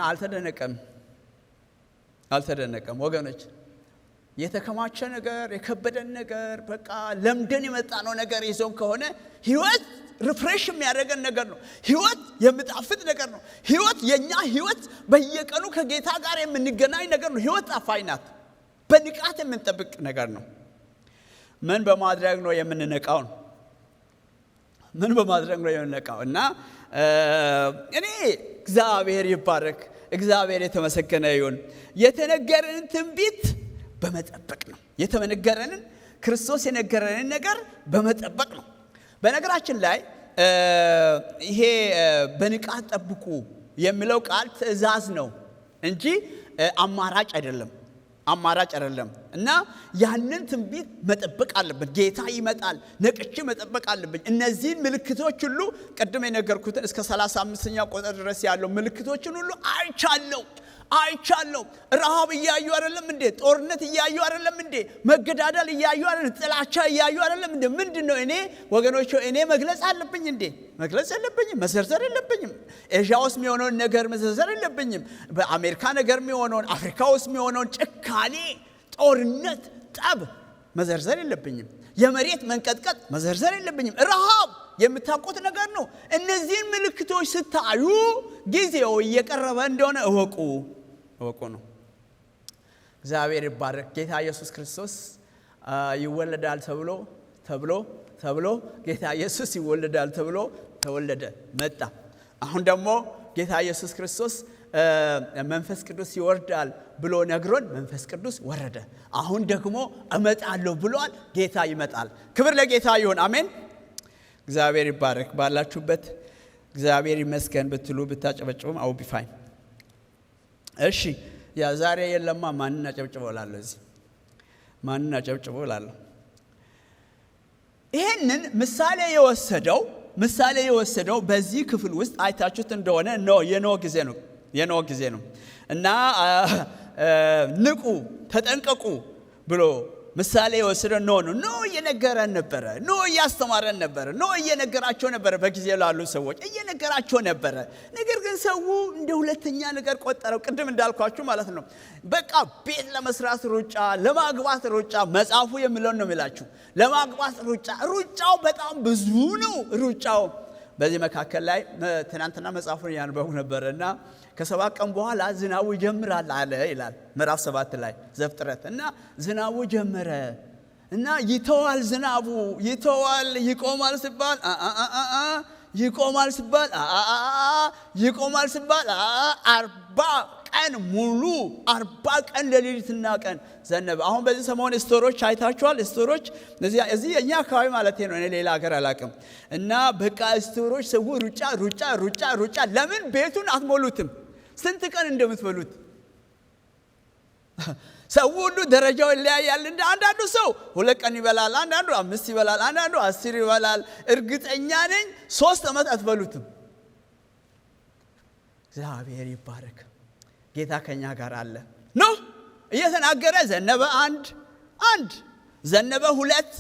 አልተደነቀም ወገኖች። የተከማቸ ነገር፣ የከበደን ነገር፣ በቃ ለምደን የመጣነው ነገር ይዞን ከሆነ ህይወት ሪፍሬሽ የሚያደርገን ነገር ነው። ህይወት የሚጣፍጥ ነገር ነው። ህይወት የኛ ህይወት በየቀኑ ከጌታ ጋር የምንገናኝ ነገር ነው። ህይወት ጣፋጭ ናት። በንቃት የምንጠብቅ ነገር ነው። ምን በማድረግ ነው የምንነቃው? እና እኔ እግዚአብሔር ይባረክ፣ እግዚአብሔር የተመሰገነ ይሁን። የተነገረንን ትንቢት በመጠበቅ ነው። የተነገረንን ክርስቶስ የነገረንን ነገር በመጠበቅ ነው። በነገራችን ላይ ይሄ በንቃት ጠብቁ የሚለው ቃል ትእዛዝ ነው እንጂ አማራጭ አይደለም። እና ያንን ትንቢት መጠበቅ አለብን። ጌታ ይመጣል፣ ነቅቼ መጠበቅ አለብን። እነዚህን ምልክቶች ሁሉ ቅድም የነገርኩትን እስከ 35ኛው ቁጥር ድረስ ያለው ምልክቶችን ሁሉ አይቻለሁ። ረሃብ እያዩ አይደለም እንዴ? ጦርነት እያዩ አይደለም እንዴ? መገዳደል እያዩ አይደለም? ጥላቻ እያዩ አይደለም እንዴ? ምንድነው? እኔ ወገኖቼ እኔ መግለጽ አለብኝ እንዴ? መግለጽ የለብኝም፣ መዘርዘር የለብኝም። ኤዥያ ውስጥ የሚሆነውን ነገር መዘርዘር የለብኝም። በአሜሪካ ነገር የሚሆነውን፣ አፍሪካ ውስጥ የሚሆነውን ጭካኔ፣ ጦርነት፣ ጠብ መዘርዘር የለብኝም። የመሬት መንቀጥቀጥ መዘርዘር የለብኝም። ረሃብ የምታውቁት ነገር ነው። እነዚህን ምልክቶች ስታዩ ጊዜው እየቀረበ እንደሆነ እወቁ ነው። እግዚአብሔር ይባረክ። ጌታ ኢየሱስ ክርስቶስ ይወለዳል ተብሎ ጌታ ኢየሱስ ይወለዳል ተብሎ ተወለደ፣ መጣ። አሁን ደግሞ ጌታ ኢየሱስ ክርስቶስ መንፈስ ቅዱስ ይወርዳል ብሎ ነግሮን መንፈስ ቅዱስ ወረደ። አሁን ደግሞ እመጣለሁ ብሏል። ጌታ ይመጣል። ክብር ለጌታ ይሁን። አሜን። እግዚአብሔር ይባረክ። ባላችሁበት እግዚአብሔር ይመስገን ብትሉ ብታጨበጭቡም አው ቢፋይ። እሺ ያ ዛሬ የለማ ማንና ጨብጭበው እላለሁ። እዚህ ማንና ጨብጭበው እላለሁ። ይሄንን ምሳሌ የወሰደው በዚህ ክፍል ውስጥ አይታችሁት እንደሆነ የኖህ ጊዜ ነው እና ንቁ ተጠንቀቁ ብሎ ምሳሌ የወሰደው ኖህ እየነገረን ነበረ። ኖህ እያስተማረን ነበረ። ኖህ እየነገራቸው ነበረ። በጊዜ ላሉ ሰዎች እየነገራቸው ነበረ። ነገር ግን ሰው እንደ ሁለተኛ ነገር ቆጠረው። ቅድም እንዳልኳችሁ ማለት ነው። በቃ ቤት ለመስራት ሩጫ፣ ለማግባት ሩጫ፣ መጽሐፉ የሚለውን ነው የሚላችሁ። ለማግባት ሩጫው በጣም ብዙ ነው ሩጫው። በዚህ መካከል ላይ ትናንትና መጽሐፉን ያነበቡ ነበርና ከ7 ቀን በኋላ ዝናቡ ይጀምራል አለ ይላል ምዕራፍ 7 ላይ ዘፍጥረት። እና ዝናቡ ጀመረ እና ይተዋል። ዝናቡ ይተዋል። ይቆማል ሲባል ይቆማል ሲባል 40 ቀን ሙሉ 40 ቀን ሌሊትና ቀን ዘነበ። አሁን በዚህ ሰሞን ስቶሮች አይታችኋል። ስቶሮች እዚህ የኛ አካባቢ ማለት ነው፣ እኔ ሌላ ሀገር አላውቅም። እና በቃ ስቶሮች ሰው ሩጫ። ለምን ቤቱን አትሞሉትም? ስንት ቀን እንደምትበሉት ሰው ሁሉ ደረጃው ይለያያል። እንደ አንዳንዱ ሰው 2 ቀን ይበላል፣ አንዳንዱ 5 ይበላል፣ አንዳንዱ 10 ይበላል። እርግጠኛ ነኝ 3 ዓመት አትበሉትም። እግዚአብሔር ይባረክ። ጌታ ከኛ ጋር አለ ነው እየተናገረ። ዘነበ 1 ዘነበ 2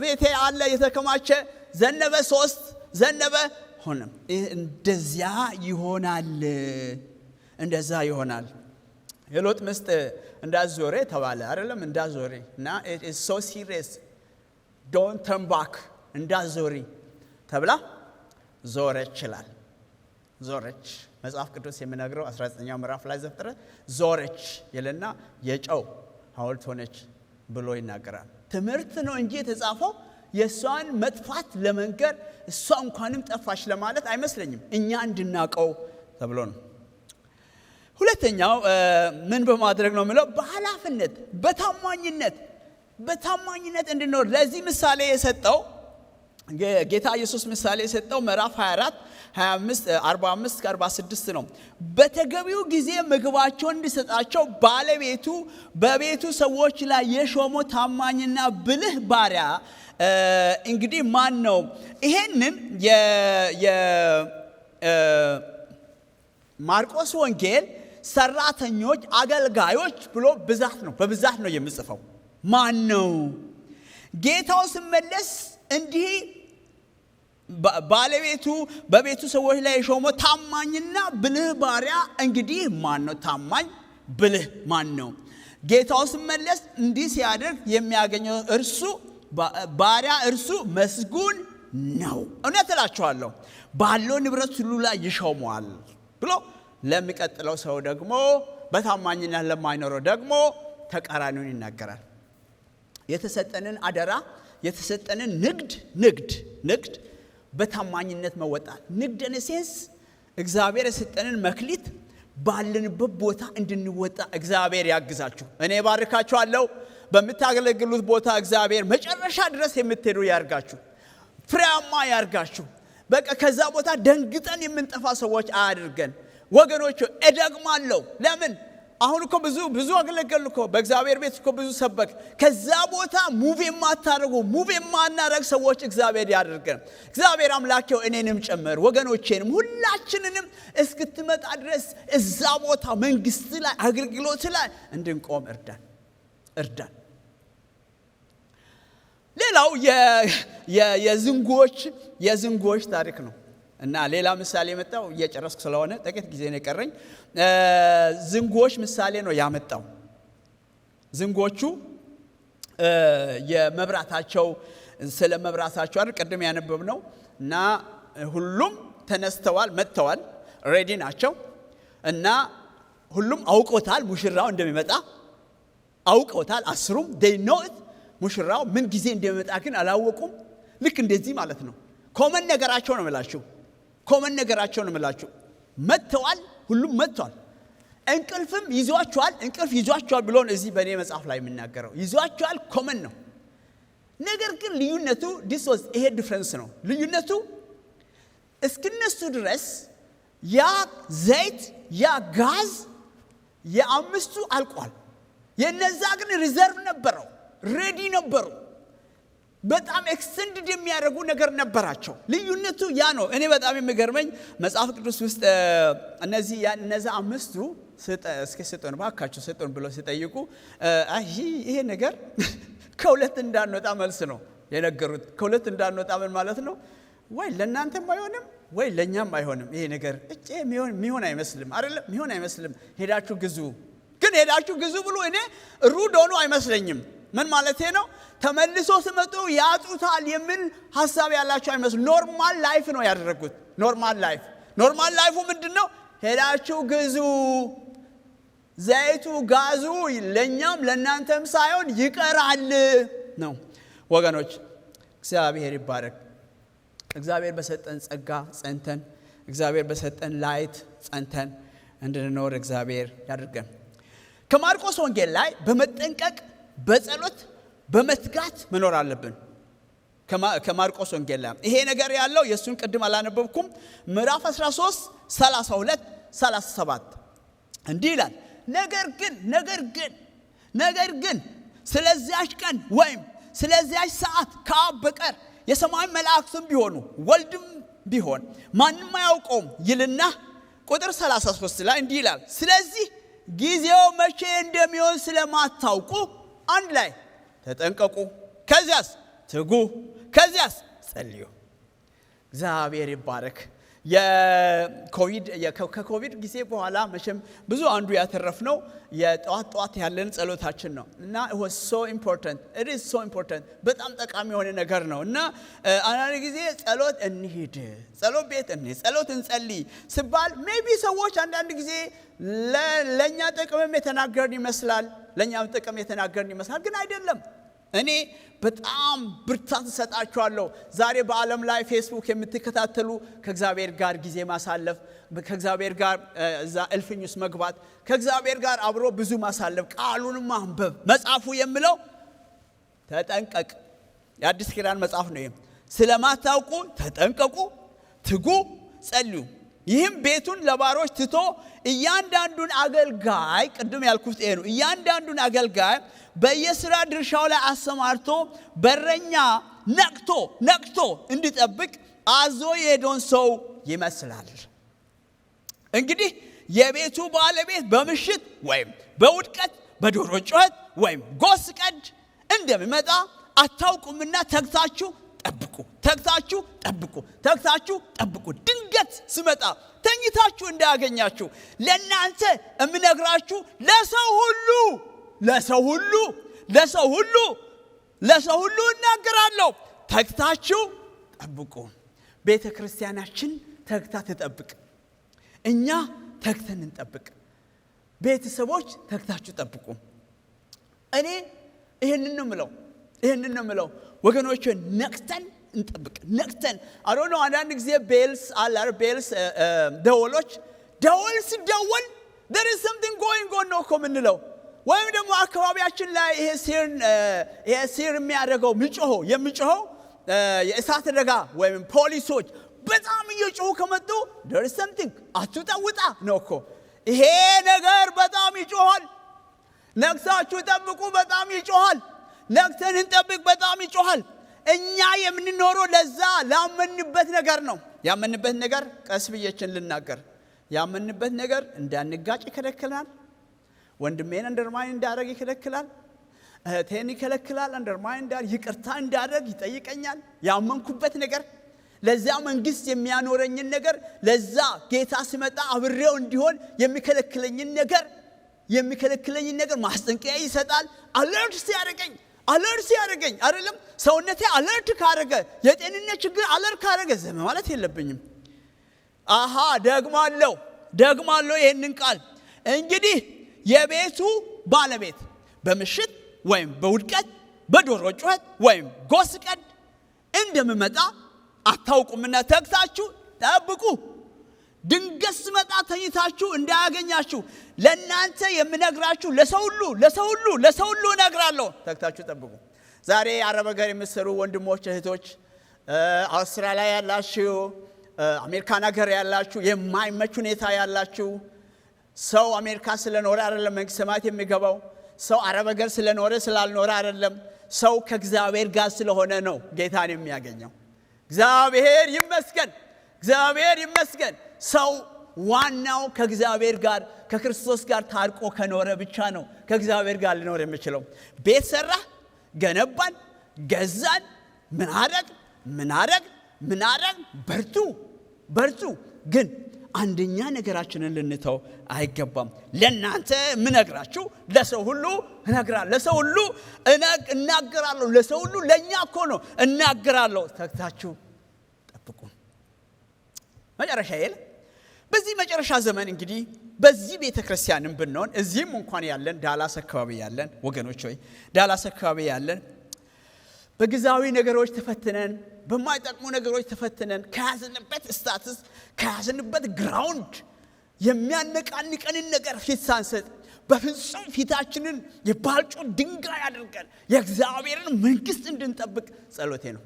ቤቴ አለ የተከማቸ ዘነበ 3 ዘነበ ሆነም። እንደዛ ይሆናል። የሎጥ ሚስት እንዳዞረ ተባለ አይደለም? እንዳዞረ እና it is so serious, don't turn back እንዳዞሪ ተብላ ዞረች ይላል። ዞረች መጽሐፍ ቅዱስ የሚነግረው 19ኛው ምዕራፍ ላይ ዘፍጥረት ዞረች ይልና የጨው ሐውልት ሆነች ብሎ ይናገራል። ትምህርት ነው እንጂ የተጻፈው የሷን መጥፋት ለመንገር እሷ እንኳንም ጠፋሽ ለማለት አይመስለኝም። እኛ እንድናቀው ተብሎ ነው። ሁለተኛው ምን በማድረግ ነው የሚለው? በኃላፊነት በታማኝነት እንድንኖር። ለዚህ ምሳሌ የሰጠው ጌታ ኢየሱስ ምሳሌ የሰጠው ምዕራፍ 24 25 45 46 ነው። በተገቢው ጊዜ ምግባቸውን እንዲሰጣቸው ባለቤቱ በቤቱ ሰዎች ላይ የሾመው ታማኝና ብልህ ባሪያ እንግዲህ ማን ነው? ይሄንን የማርቆስ ወንጌል ሰራተኞች፣ አገልጋዮች ብሎ በብዛት ነው የሚጽፈው። ማን ነው? ጌታው ሲመለስ እንዲህ ባለቤቱ በቤቱ ሰዎች ላይ የሾመው ታማኝና ብልህ ባሪያ እንግዲህ ማን ነው? ታማኝ ብልህ ማን ነው? ጌታው ሲመለስ እንዲህ ሲያደርግ የሚያገኘው ባሪያ እርሱ መስጉን ነው። እውነት እላችኋለሁ ባለው ንብረት ሁሉ ላይ ይሾመዋል ብሎ ለሚቀጥለው ሰው ደግሞ በታማኝነት ለማይኖረው ደግሞ ተቃራኒውን ይናገራል። የተሰጠንን አደራ፣ የተሰጠንን ንግድ በታማኝነት መወጣት። ንግድ ሴንስ እግዚአብሔር የሰጠንን መክሊት ባለንበት ቦታ እንድንወጣ እግዚአብሔር ያግዛችሁ። እኔ ባርካችኋለሁ። በምታገለግሉት ቦታ እግዚአብሔር መጨረሻ ድረስ የምትሄዱ ያርጋችሁ፣ ፍሬያማ ያርጋችሁ። በቃ ከዛ ቦታ ደንግጠን የምንጠፋ ሰዎች አያድርገን። ወገኖች እደግማለሁ። ለምን አሁን እኮ ብዙ አገለገልን እኮ በእግዚአብሔር ቤት እኮ ብዙ ሰበክ። ከዛ ቦታ ሙቭ የማታደርጉ ሙቭ የማናደርግ ሰዎች እግዚአብሔር ያደርገን። እግዚአብሔር አምላኬው እኔንም ጨምር ወገኖቼንም ሁላችንንም እስክትመጣ ድረስ እዛ ቦታ መንግስት ላይ አገልግሎት ላይ እንድንቆም እርዳን። ሌላው የዝንጎች ታሪክ ነው እና ሌላ ምሳሌ የመጣው እየጨረስኩ ስለሆነ ጥቂት ጊዜ ነው የቀረኝ። ዝንጎች ምሳሌ ነው ያመጣው። ዝንጎቹ የመብራታቸው ስለ መብራታቸው አይደል ቀደም ያነበብነው እና ሁሉም ተነስተዋል መጥተዋል ሬዲ ናቸው እና ሁሉም አውቆታል ሙሽራው እንደሚመጣ አውቆታል። አስሩም they know it ሙሽራው ምን ጊዜ እንደሚመጣ ግን አላወቁም። ልክ እንደዚህ ማለት ነው። ኮመን ነገራቸው ነው የምላችሁ መጥተዋል። ሁሉም መጥተዋል። እንቅልፍም ይዟቸዋል ብሎ ነው እዚህ በእኔ መጽሐፍ ላይ የምናገረው። ይዟቸዋል ኮመን ነው። ነገር ግን ልዩነቱ ይሄ ዲፍረንስ ነው። ልዩነቱ እስክነሱ ድረስ ያ ዘይት ያ ጋዝ የአምስቱ አልቋል። የነዛ ግን ሪዘርቭ ነበረው፣ ሬዲ ነበሩ። በጣም ኤክስቴንድድ የሚያደርጉ ነገር ነበራቸው። ልዩነቱ ያ ነው። እኔ በጣም የሚገርመኝ መጽሐፍ ቅዱስ ውስጥ እነዛ አምስቱ ስጡን ባካችሁ ስጡን ብሎ ሲጠይቁ ይሄ ነገር ከሁለት እንዳንወጣ መልስ ነው የነገሩት። ከሁለት እንዳንወጣ ምን ማለት ነው? ወይ ለእናንተም አይሆንም ወይ ለእኛም አይሆንም። ይሄ ነገር የሚሆን አይመስልም አይደለም፣ የሚሆን አይመስልም። ሄዳችሁ ግዙ ብሎ እኔ ሩድ ሆኖ አይመስለኝም። ምን ማለት ነው? ተመልሶ ሲመጡ ያጡታል የሚል ሐሳብ ያላቸው አይመስልም። ኖርማል ላይፍ ነው ያደረጉት። ኖርማል ላይፉ ምንድነው? ሄዳችሁ ግዙ፣ ዘይቱ ጋዙ ለኛም ለናንተም ሳይሆን ይቀራል ነው። ወገኖች እግዚአብሔር ይባረክ። እግዚአብሔር በሰጠን ጸጋ ጸንተን፣ እግዚአብሔር በሰጠን ላይት ጸንተን እንድንኖር እግዚአብሔር ያድርገን። ከማርቆስ ወንጌል ላይ በመጠንቀቅ በጸሎት በመትጋት መኖር አለብን። ከማርቆስ ወንጌል ላይ ይሄ ነገር ያለው የሱን ቅድም አላነበብኩም። ምዕራፍ 13 32 37 እንዲህ ይላል። ነገር ግን ስለዚያች ቀን ወይም ስለዚያች ሰዓት ከአብ በቀር የሰማይ መላእክትም ቢሆኑ ወልድም ቢሆን ማንም አያውቀውም ይልና ቁጥር 33 ላይ እንዲህ ይላል። ስለዚህ ጊዜው መቼ እንደሚሆን ስለማታውቁ አንድ ላይ ተጠንቀቁ፣ ከዚያስ ትጉ፣ ከዚያስ ጸልዩ። እግዚአብሔር ይባረክ። ከኮቪድ ጊዜ በኋላ መቼም ብዙ አንዱ ያተረፍነው የጠዋት ያለን ጸሎታችን ነው እና it is so important በጣም ጠቃሚ የሆነ ነገር ነው እና አንዳንድ ጊዜ ጸሎት እንሂድ፣ ጸሎት ቤት እንሂድ፣ ጸሎት እንጸልይ ሲባል ሜቢ ሰዎች አንዳንድ ጊዜ ለኛ ጥቅም የተናገርን ይመስላል፣ ግን አይደለም። እኔ በጣም ብርታት ሰጣችኋለሁ። ዛሬ በዓለም ላይ ፌስቡክ የምትከታተሉ ከእግዚአብሔር ጋር ጊዜ ማሳለፍ፣ ከእግዚአብሔር ጋር እዛ እልፍኝ ውስጥ መግባት፣ ከእግዚአብሔር ጋር አብሮ ብዙ ማሳለፍ፣ ቃሉን ማንበብ። መጽሐፉ የሚለው ተጠንቀቅ፣ የአዲስ ኪዳን መጽሐፍ ነው። ስለማታውቁ ተጠንቀቁ፣ ትጉ፣ ጸልዩ። ይህም ቤቱን ለባሮች ትቶ እያንዳንዱን አገልጋይ ቅድም ያልኩት ይሄ ነው። እያንዳንዱን አገልጋይ በየሥራ ድርሻው ላይ አሰማርቶ በረኛ ነቅቶ እንዲጠብቅ አዞ የሄደውን ሰው ይመስላል። እንግዲህ የቤቱ ባለቤት በምሽት ወይም በውድቀት በዶሮ ጩኸት ወይም ጎስ ቀድ እንደሚመጣ አታውቁምና ተግታችሁ ጠብቁ። ድንገት ሲመጣ ተኝታችሁ እንዳያገኛችሁ። ለእናንተ እምነግራችሁ ለሰው ሁሉ እናገራለሁ። ተግታችሁ ጠብቁ። ቤተ ክርስቲያናችን ተግታ ትጠብቅ። እኛ ተግተን እንጠብቅ። ቤተሰቦች ተግታችሁ ጠብቁ። እኔ ይሄንን ነው የምለው ወገኖች፣ ነቅተን እንጠብቅ። አሮኖ አንዳንድ ጊዜ ቤልስ ደወል there is something going on ነው እኮ ምንለው። ወይም ደግሞ አካባቢያችን ላይ ይሄ ሲር የሚያደርገው የሚጮኸው የእሳት አደጋ ወይም ፖሊሶች በጣም እየጮሁ ከመጡ there is something አትውጣ ነው እኮ። ይሄ ነገር በጣም ይጮሃል። ነቅታችሁ ጠብቁ በጣም ይጮሃል። ነቅተን እንጠብቅ በጣም ይጮሃል። እኛ የምንኖረው ለዛ ላመንበት ነገር ነው። ያመንበት ነገር ቀስ ብዬችን ልናገር። ያመንበት ነገር እንዳንጋጭ ይከለክላል። ወንድሜን አንደርማይን እንዳደረግ ይከለክላል። እህቴን ይከለክላል። አንደርማይን ይቅርታ እንዳደረግ ይጠይቀኛል። ያመንኩበት ነገር ለዛ መንግስት የሚያኖረኝን ነገር ለዛ ጌታ ሲመጣ አብሬው እንዲሆን የሚከለክለኝን ነገር ማስጠንቀቂያ ይሰጣል። አለርት ሲያደርገኝ አይደለም ሰውነቴ አለርት ካደረገ የጤንነት ችግር አለርት ካደረገ ዝም ማለት የለብኝም። ደግማለሁ ይሄንን ቃል እንግዲህ የቤቱ ባለቤት በምሽት ወይም በውድቀት በዶሮ ጩኸት ወይም ጎስቀድ እንደምመጣ አታውቁምና ተግታችሁ ጠብቁ። ድንገት ስመጣ ተኝታችሁ እንዳያገኛችሁ ለእናንተ የምነግራችሁ ለሰው ሁሉ እነግራለሁ። ተግታችሁ ጠብቁ። ዛሬ አረብ ሀገር የምትሰሩ ወንድሞች እህቶች፣ አውስትራሊያ ያላችሁ፣ አሜሪካን ሀገር ያላችሁ፣ የማይመች ሁኔታ ያላችሁ፣ ሰው አሜሪካ ስለኖረ አይደለም መንግስተ ሰማያት የሚገባው። ሰው አረብ ሀገር ስለኖረ ስላልኖረ አይደለም። ሰው ከእግዚአብሔር ጋር ስለሆነ ነው ጌታን የሚያገኘው። እግዚአብሔር ይመስገን። ሰው ዋናው ከእግዚአብሔር ጋር ከክርስቶስ ጋር ታርቆ ከኖረ ብቻ ነው ከእግዚአብሔር ጋር ሊኖር የሚችለው። ቤት ሰራ፣ ገነባን፣ ገዛን፣ ምን አረግ በርቱ። ግን አንደኛ ነገራችንን ልንተው አይገባም። ለእናንተ ምነግራችሁ ለሰው ሁሉ እነግራለሁ። ለሰው ሁሉ እናገራለሁ። ለሰው ሁሉ ለእኛ እኮ ነው እናገራለሁ። ተግታችሁ ጠብቁ። መጨረሻ በዚህ መጨረሻ ዘመን እንግዲህ በዚህ ቤተክርስቲያንም ብንሆን እዚህም እንኳን ያለን ዳላስ አካባቢ ያለን ወገኖች ሆይ ዳላስ አካባቢ ያለን በግዛዊ ነገሮች ተፈትነን በማይጠቅሙ ነገሮች ተፈትነን ከያዝንበት ስታትስ ከያዝንበት ግራውንድ የሚያነቃንቀንን ነገር ፊት ሳንሰጥ በፍጹም ፊታችንን የባልጩ ድንጋይ አድርገን የእግዚአብሔርን መንግስት እንድንጠብቅ ጸሎቴ ነው።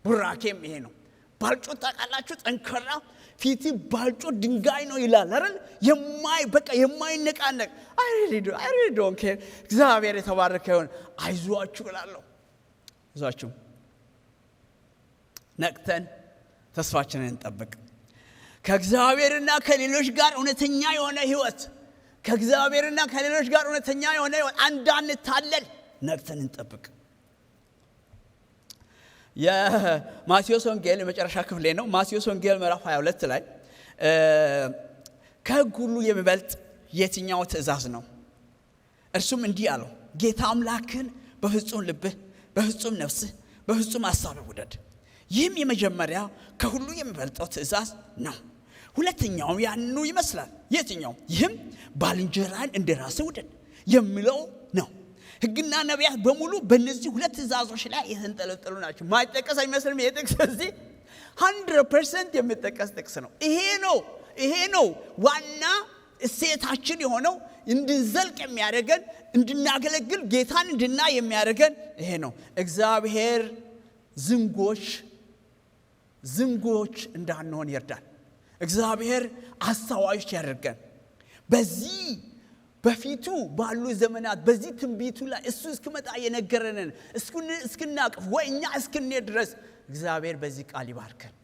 ቡራኬም ይሄ ነው። ባልጩ ታውቃላችሁ፣ ጠንከራ ፊት ባልጩ ድንጋይ ነው ይላል አይደል? የማይነቃነቅ I really don't care። እግዚአብሔር የተባረከ ይሁን። አይዟችሁ እላለሁ። አይዟችሁ። ነቅተን ተስፋችንን እንጠብቅ። ከእግዚአብሔርና ከሌሎች ጋር እውነተኛ የሆነ ህይወት አንዳንታለል ነቅተን እንጠብቅ። የማቴዎስ ወንጌል የመጨረሻ ክፍሌ ነው። ማቴዎስ ወንጌል ምዕራፍ 22 ላይ ከሕግ ሁሉ የሚበልጥ የትኛው ትእዛዝ ነው? እርሱም እንዲህ አለው፣ ጌታ አምላክህን በፍጹም ልብህ፣ በፍጹም ነፍስህ፣ በፍጹም ሐሳብህ ውደድ። ይህም የመጀመሪያ ከሁሉ የሚበልጠው ትእዛዝ ነው። ሁለተኛውም ያንኑ ይመስላል። የትኛው? ይህም ባልንጀራህን እንደ ራስህ ውደድ የሚለው ነው። ሕግና ነቢያት በሙሉ በእነዚህ ሁለት ትእዛዞች ላይ የተንጠለጠሉ ናቸው። ማይጠቀስ አይመስልም። ይሄ ጥቅስ እዚህ 100% የሚጠቀስ ጥቅስ ነው። ይሄ ነው ዋና እሴታችን የሆነው እንድንዘልቅ የሚያደርገን፣ እንድናገለግል ጌታን እንድናይ የሚያደርገን ይሄ ነው። እግዚአብሔር ዝንጎች እንዳንሆን ይርዳል። እግዚአብሔር አስተዋዮች ያደርገን። በዚህ በፊቱ ባሉ ዘመናት በዚህ ትንቢቱ ላይ እሱ እስኪመጣ የነገረንን እስክናቅፍ ወይ እኛ እስክንሄድ ድረስ እግዚአብሔር በዚህ ቃል ይባርከን።